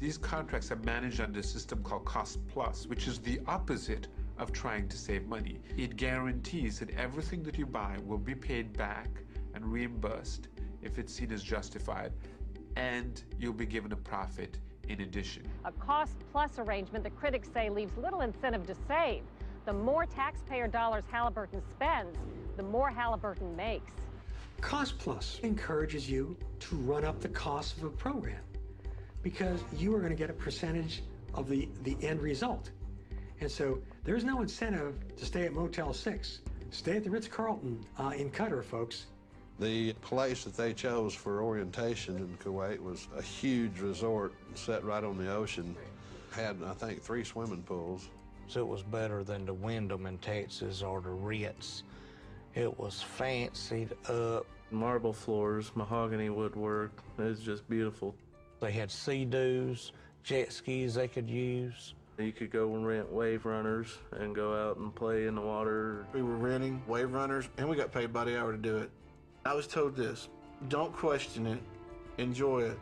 These contracts are managed under a system called Cost Plus, which is the opposite of trying to save money. It guarantees that everything that you buy will be paid back and reimbursed if it's seen as justified, and you'll be given a profit in addition. A cost-plus arrangement that critics say leaves little incentive to save. The more taxpayer dollars Halliburton spends, the more Halliburton makes. Cost plus encourages you to run up the cost of a program because you are going to get a percentage of the end result. And so there's no incentive to stay at Motel 6. Stay at the Ritz-Carlton in Qatar, folks. The place that they chose for orientation in Kuwait was a huge resort set right on the ocean. Had, I think, 3 swimming pools. So it was better than the Wyndham in Texas or the Ritz. It was fancied up. Marble floors, mahogany woodwork. It was just beautiful. They had sea-doos, jet skis they could use. You could go and rent wave runners and go out and play in the water. We were renting wave runners, and we got paid by the hour to do it. I was told this: don't question it, enjoy it.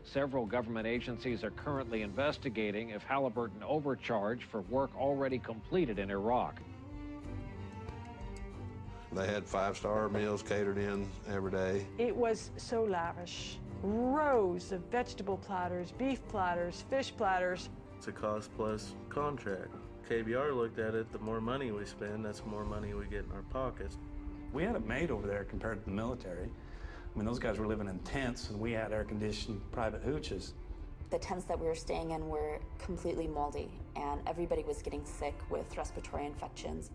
Several government agencies are currently investigating if Halliburton overcharged for work already completed in Iraq. They had 5-star meals catered in every day. It was so lavish. Rows of vegetable platters, beef platters, fish platters. It's a cost-plus contract. KBR looked at it, the more money we spend, that's the more money we get in our pockets. We had it made over there compared to the military. I mean, those guys were living in tents, and we had air-conditioned private hooches. The tents that we were staying in were completely moldy, and everybody was getting sick with respiratory infections.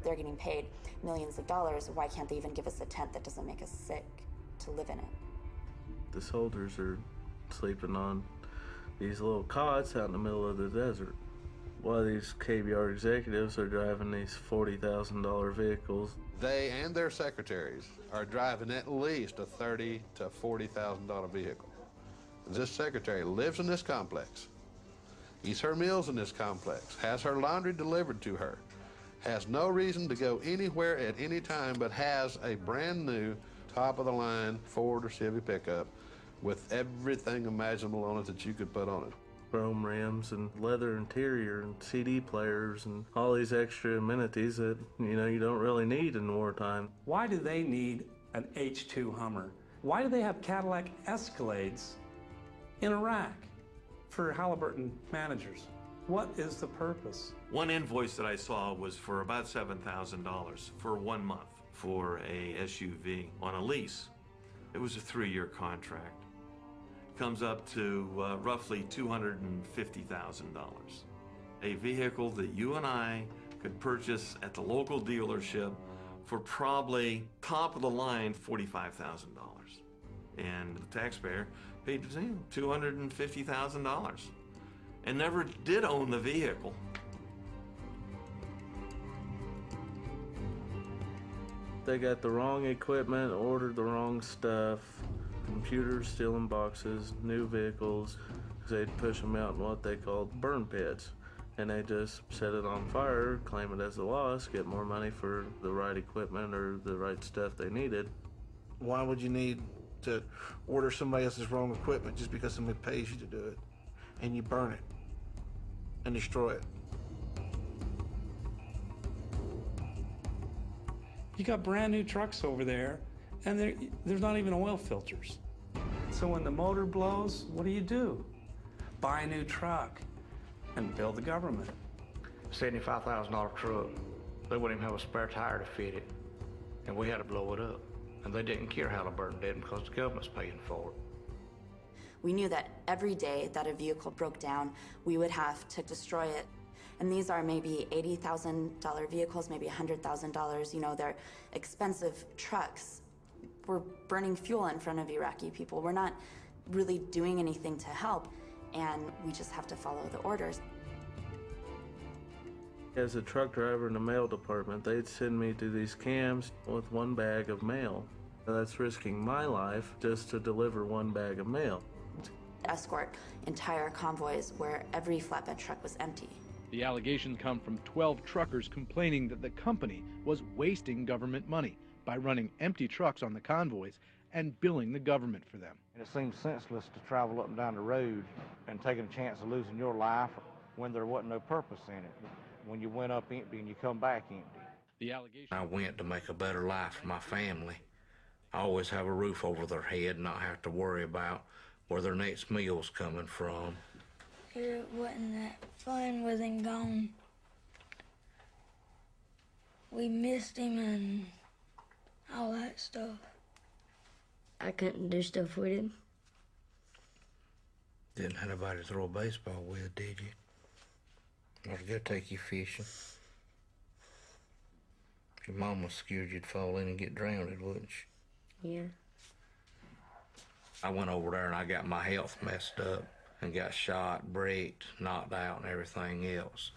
They're getting paid millions of dollars. Why can't they even give us a tent that doesn't make us sick to live in it? The soldiers are sleeping on these little cots out in the middle of the desert, while these KBR executives are driving these $40,000 vehicles. They and their secretaries are driving at least a $30,000 to $40,000 vehicle. This secretary lives in this complex, eats her meals in this complex, has her laundry delivered to her, has no reason to go anywhere at any time, but has a brand new top-of-the-line Ford or Chevy pickup with everything imaginable on it that you could put on it. Chrome rims and leather interior and CD players and all these extra amenities that, you don't really need in wartime. Why do they need an H2 Hummer? Why do they have Cadillac Escalades in Iraq for Halliburton managers? What is the purpose? One invoice that I saw was for about $7,000 for 1 month for a SUV on a lease. It was a 3-year contract. Comes up to roughly $250,000. A vehicle that you and I could purchase at the local dealership for probably top of the line $45,000. And the taxpayer paid $250,000 and never did own the vehicle. They got the wrong equipment, ordered the wrong stuff, computers still in boxes, new vehicles. They'd push them out in what they called burn pits. And they just set it on fire, claim it as a loss, get more money for the right equipment or the right stuff they needed. Why would you need to order somebody else's wrong equipment just because somebody pays you to do it? And you burn it and destroy it. You got brand new trucks over there, and there's not even oil filters. So when the motor blows, what do? Buy a new truck and build the government. $75,000 truck. They wouldn't even have a spare tire to fit it, and we had to blow it up. And they didn't care Halliburton did because the government's paying for it. We knew that every day that a vehicle broke down, we would have to destroy it. And these are maybe $80,000 vehicles, maybe $100,000. They're expensive trucks. We're burning fuel in front of Iraqi people. We're not really doing anything to help, and we just have to follow the orders. As a truck driver in the mail department, they'd send me to these cams with 1 bag of mail. That's risking my life just to deliver 1 bag of mail. Escort entire convoys where every flatbed truck was empty. The allegations come from 12 truckers complaining that the company was wasting government money by running empty trucks on the convoys and billing the government for them. And it seems senseless to travel up and down the road and taking a chance of losing your life when there wasn't no purpose in it. when you went up empty and you come back empty. The allegation. I went to make a better life for my family. I always have a roof over their head, not have to worry about where their next meal's coming from. It wasn't that fun with him gone. We missed him and all that stuff. I couldn't do stuff with him. Didn't have nobody to throw a baseball with, did you? Or to go take you fishing. Your mom was scared you'd fall in and get drowned, wouldn't she? Yeah. I went over there and I got my health messed up and got shot, bricked, knocked out, and everything else.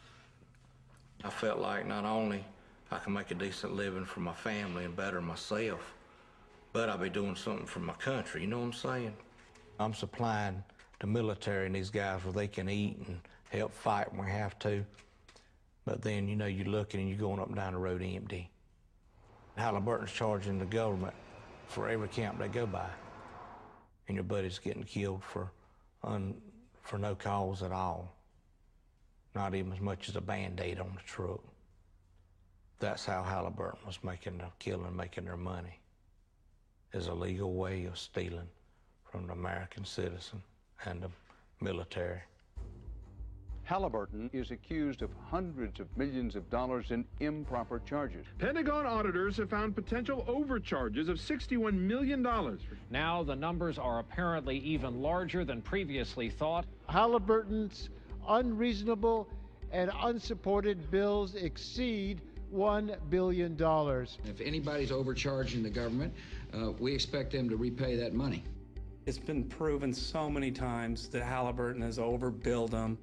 I felt like not only I can make a decent living for my family and better myself, but I'll be doing something for my country, you know what I'm saying? I'm supplying the military and these guys where they can eat and help fight when we have to. But then, you know, you're looking and you're going up and down the road empty. Halliburton's charging the government for every camp they go by. And your buddy's getting killed for no cause at all. Not even as much as a Band-Aid on the truck. That's how Halliburton was making their killing, making their money. Is a legal way of stealing from the American citizen and the military. Halliburton is accused of hundreds of millions of dollars in improper charges. Pentagon auditors have found potential overcharges of $61 million. Now the numbers are apparently even larger than previously thought. Halliburton's unreasonable and unsupported bills exceed $1 billion. If anybody's overcharging the government, we expect them to repay that money. It's been proven so many times that Halliburton has overbilled them.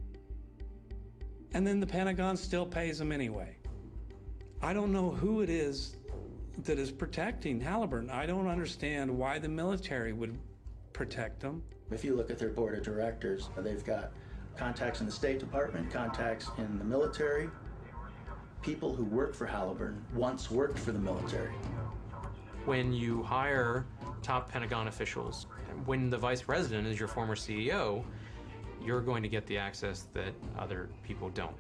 And then the Pentagon still pays them anyway. I don't know who it is that is protecting Halliburton. I don't understand why the military would protect them. If you look at their board of directors, they've got contacts in the State Department, contacts in the military. People who work for Halliburton once worked for the military. When you hire top Pentagon officials, when the vice president is your former CEO, you're going to get the access that other people don't.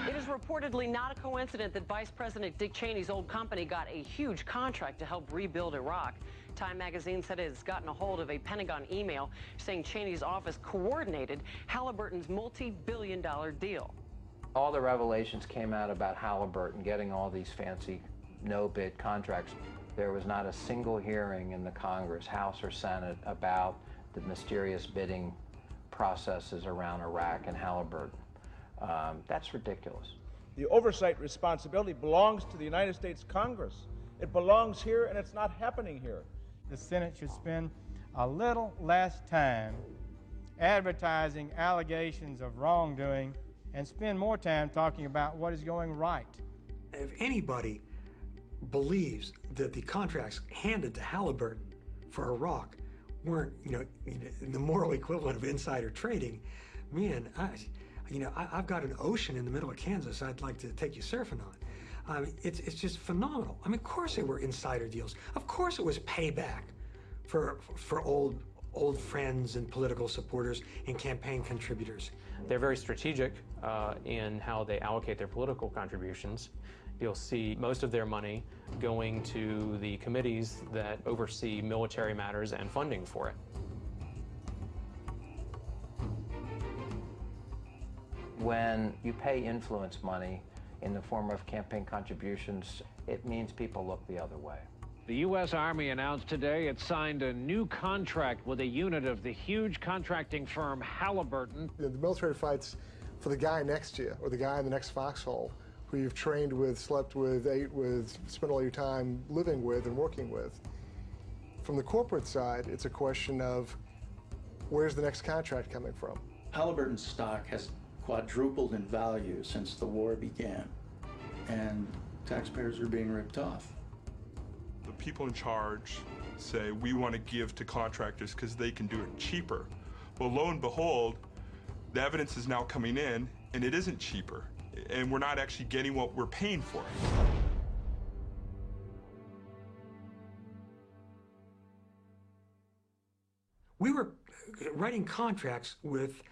It is reportedly not a coincidence that Vice President Dick Cheney's old company got a huge contract to help rebuild Iraq. Time magazine said it has gotten a hold of a Pentagon email saying Cheney's office coordinated Halliburton's multi-billion-dollar deal. All the revelations came out about Halliburton getting all these fancy no-bid contracts. There was not a single hearing in the Congress, House or Senate, about the mysterious bidding processes around Iraq and Halliburton. That's ridiculous. The oversight responsibility belongs to the United States Congress. It belongs here, and it's not happening here. The Senate should spend a little less time advertising allegations of wrongdoing and spend more time talking about what is going right. If anybody believes that the contracts handed to Halliburton for Iraq weren't, the moral equivalent of insider trading, man, I've got an ocean in the middle of Kansas I'd like to take you surfing on. It's just phenomenal. Of course they were insider deals. Of course it was payback for old friends and political supporters and campaign contributors. They're very strategic in how they allocate their political contributions. You'll see most of their money going to the committees that oversee military matters and funding for it. When you pay influence money in the form of campaign contributions, it means people look the other way. The U.S. Army announced today it signed a new contract with a unit of the huge contracting firm Halliburton. The military fights for the guy next to you or the guy in the next foxhole who you've trained with, slept with, ate with, spent all your time living with and working with. From the corporate side, it's a question of where's the next contract coming from? Halliburton's stock has quadrupled in value since the war began, and taxpayers are being ripped off. The people in charge say we want to give to contractors because they can do it cheaper. Well, lo and behold, the evidence is now coming in and it isn't cheaper, and we're not actually getting what we're paying for. We were writing contracts with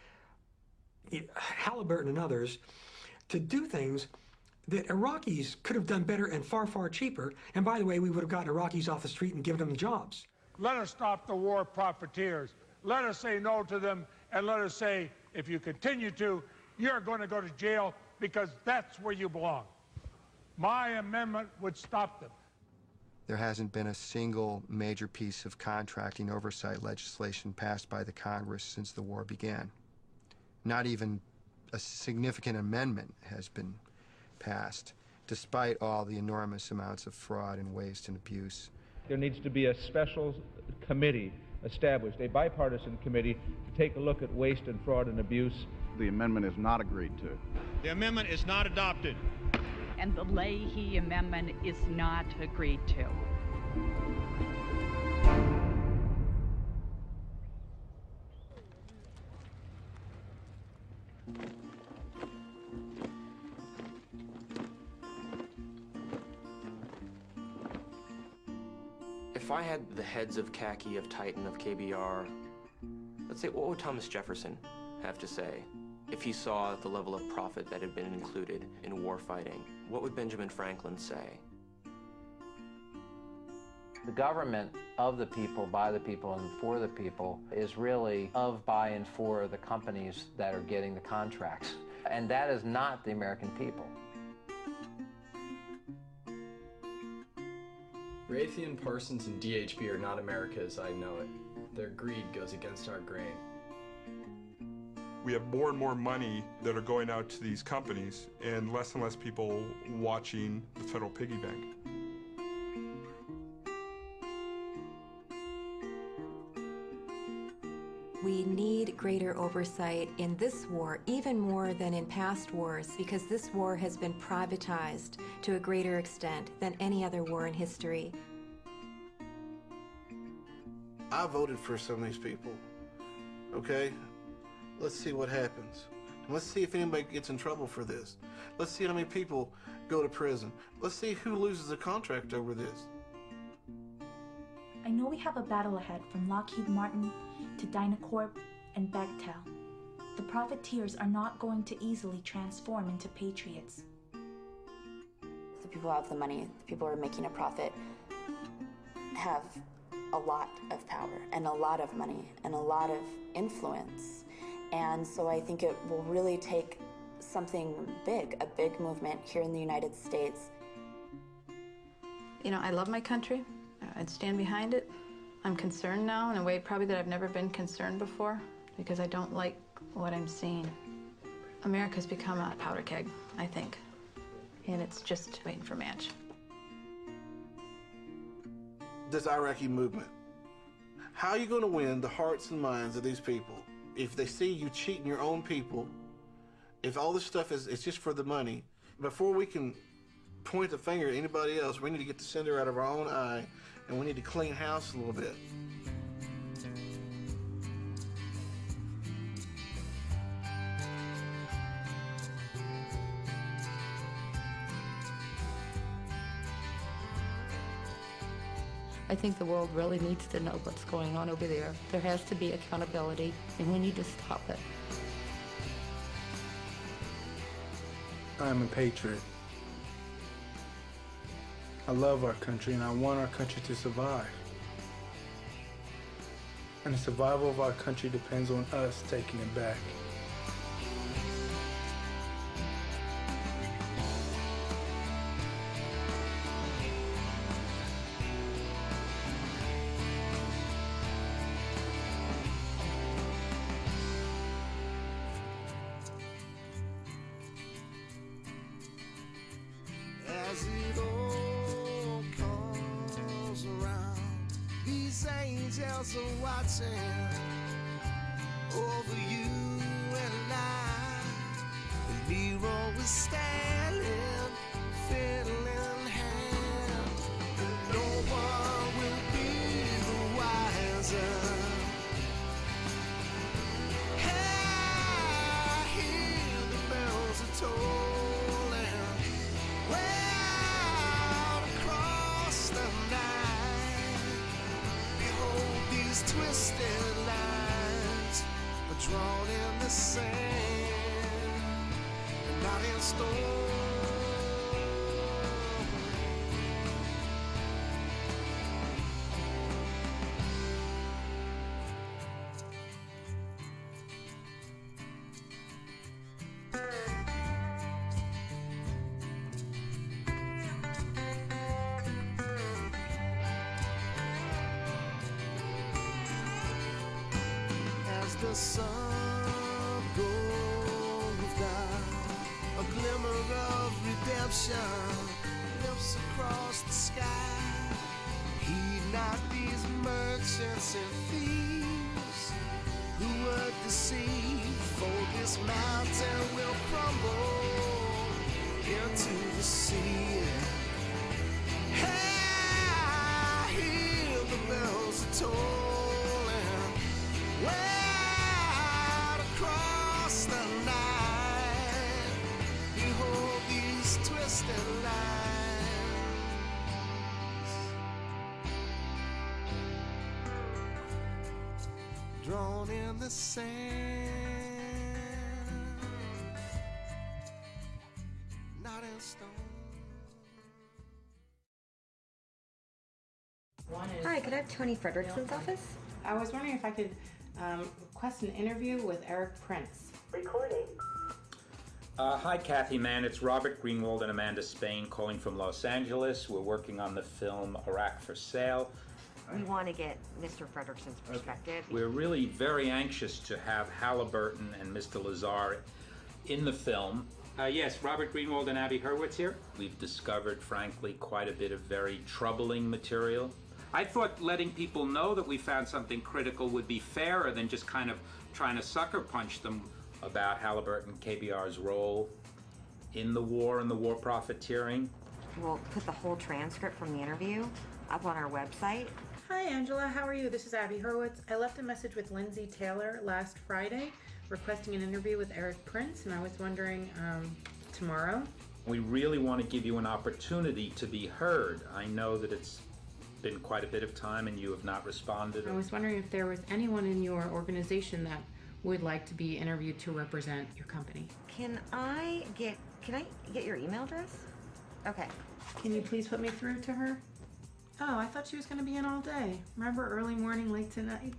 Halliburton and others to do things that Iraqis could have done better and far, far cheaper. And by the way, we would have gotten Iraqis off the street and given them the jobs. Let us stop the war profiteers. Let us say no to them, and let us say, if you continue to, you're going to go to jail because that's where you belong. My amendment would stop them. There hasn't been a single major piece of contracting oversight legislation passed by the Congress since the war began. Not even a significant amendment has been passed, despite all the enormous amounts of fraud and waste and abuse. There needs to be a special committee established, a bipartisan committee, to take a look at waste and fraud and abuse. The amendment is not agreed to. The amendment is not adopted. And the Leahy amendment is not agreed to. If I had the heads of Khaki, of Titan, of KBR, let's say, what would Thomas Jefferson have to say if he saw the level of profit that had been included in war fighting? What would Benjamin Franklin say? The government of the people, by the people, and for the people is really of, by, and for the companies that are getting the contracts. And that is not the American people. Raytheon, Parsons, and DHB are not America as I know it. Their greed goes against our grain. We have more and more money that are going out to these companies and less people watching the federal piggy bank. We need greater oversight in this war, even more than in past wars, because this war has been privatized to a greater extent than any other war in history. I voted for some of these people, okay? Let's see what happens. And let's see if anybody gets in trouble for this. Let's see how many people go to prison. Let's see who loses a contract over this. I know we have a battle ahead from Lockheed Martin to Dynacorp and Bechtel. The profiteers are not going to easily transform into patriots. The people who have the money, the people who are making a profit, have a lot of power and a lot of money and a lot of influence. And so I think it will really take something big, a big movement here in the United States. You know, I love my country. I'd stand behind it. I'm concerned now in a way probably that I've never been concerned before because I don't like what I'm seeing. America's become a powder keg, I think, and it's just waiting for match. This Iraqi movement, how are you going to win the hearts and minds of these people if they see you cheating your own people, if all this stuff is just for the money? Before we can point the finger at anybody else, we need to get the cinder out of our own eye, and we need to clean house a little bit. I think the world really needs to know what's going on over there. There has to be accountability, and we need to stop it. I'm a patriot. I love our country, and I want our country to survive. And the survival of our country depends on us taking it back. As it all comes around, these angels are watching over you and I. The Nero is standing, fiddle in hand, and no one will be the wiser. I hear the bells are tolling. Twisted lines are drawn in the sand, not in stone. sun goes down, a glimmer of redemption lifts across the sky. Heed not these merchants and thieves who were deceived, for this mountain will crumble into the sea. Hey, I hear the bells are tolling way out across the night. Behold these twisted lines drawn in the sand, not in stone. Hi, could I have Tony Frederickson's office? I was wondering if I could request an interview with Eric Prince. Recording. Hi, Kathy Mann. It's Robert Greenwald and Amanda Spain calling from Los Angeles. We're working on the film Iraq for Sale. We want to get Mr. Frederickson's perspective. We're really very anxious to have Halliburton and Mr. Lazar in the film. Yes, Robert Greenwald and Abby Hurwitz here. We've discovered, frankly, quite a bit of very troubling material. I thought letting people know that we found something critical would be fairer than just kind of trying to sucker punch them about Halliburton KBR's role in the war and the war profiteering. We'll put the whole transcript from the interview up on our website. Hi, Angela. How are you? This is Abby Hurwitz. I left a message with Lindsay Taylor last Friday requesting an interview with Eric Prince, and I was wondering tomorrow. We really want to give you an opportunity to be heard. I know that it's been quite a bit of time and you have not responded. I was wondering if there was anyone in your organization that would like to be interviewed to represent your company. Can I get your email address? Okay. Can you please put me through to her? Oh, I thought she was going to be in all day. Remember, early morning, late tonight?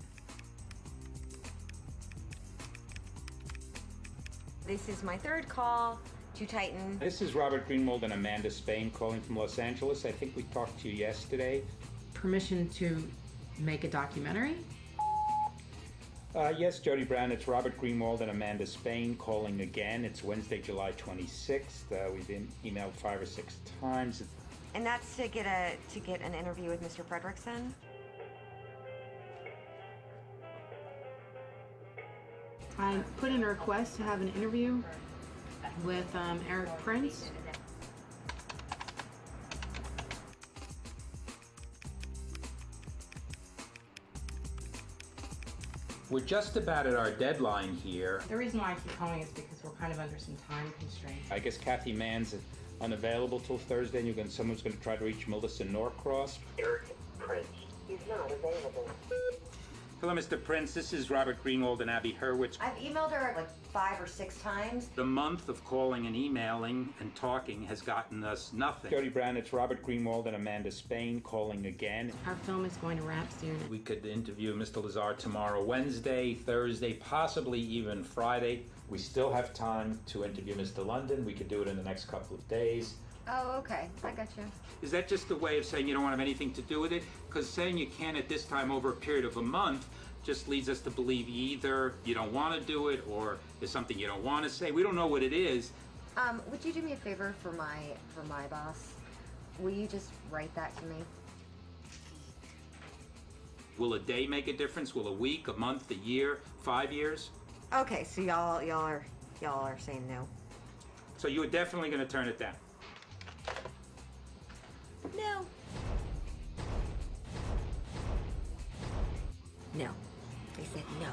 This is my third call to Titan. This is Robert Greenwald and Amanda Spain calling from Los Angeles. I think we talked to you yesterday. Permission to make a documentary? Yes, Jody Brown, it's Robert Greenwald and Amanda Spain calling again. It's Wednesday, July 26th. We've been emailed 5 or 6 times. And that's to get an interview with Mr. Frederickson? I put in a request to have an interview with Eric Prince. We're just about at our deadline here. The reason why I keep calling is because we're kind of under some time constraints. I guess Kathy Mann's unavailable till Thursday, and someone's going to try to reach Melissa Norcross. Eric Prince is not available. Hello, Mr. Prince. This is Robert Greenwald and Abby Hurwitz. I've emailed her like 5 or 6 times. The month of calling and emailing and talking has gotten us nothing. Jody Brown, it's Robert Greenwald and Amanda Spain calling again. Our film is going to wrap soon. We could interview Mr. Lazar tomorrow, Wednesday, Thursday, possibly even Friday. We still have time to interview Mr. London. We could do it in the next couple of days. Oh, okay. I got you. Is that just a way of saying you don't want to have anything to do with it? Because saying you can at this time over a period of a month just leads us to believe either you don't want to do it or there's something you don't want to say. We don't know what it is. Would you do me a favor for my boss? Will you just write that to me? Will a day make a difference? Will a week, a month, a year, 5 years? Okay, so y'all are saying no. So you were definitely going to turn it down? No. No. They said no.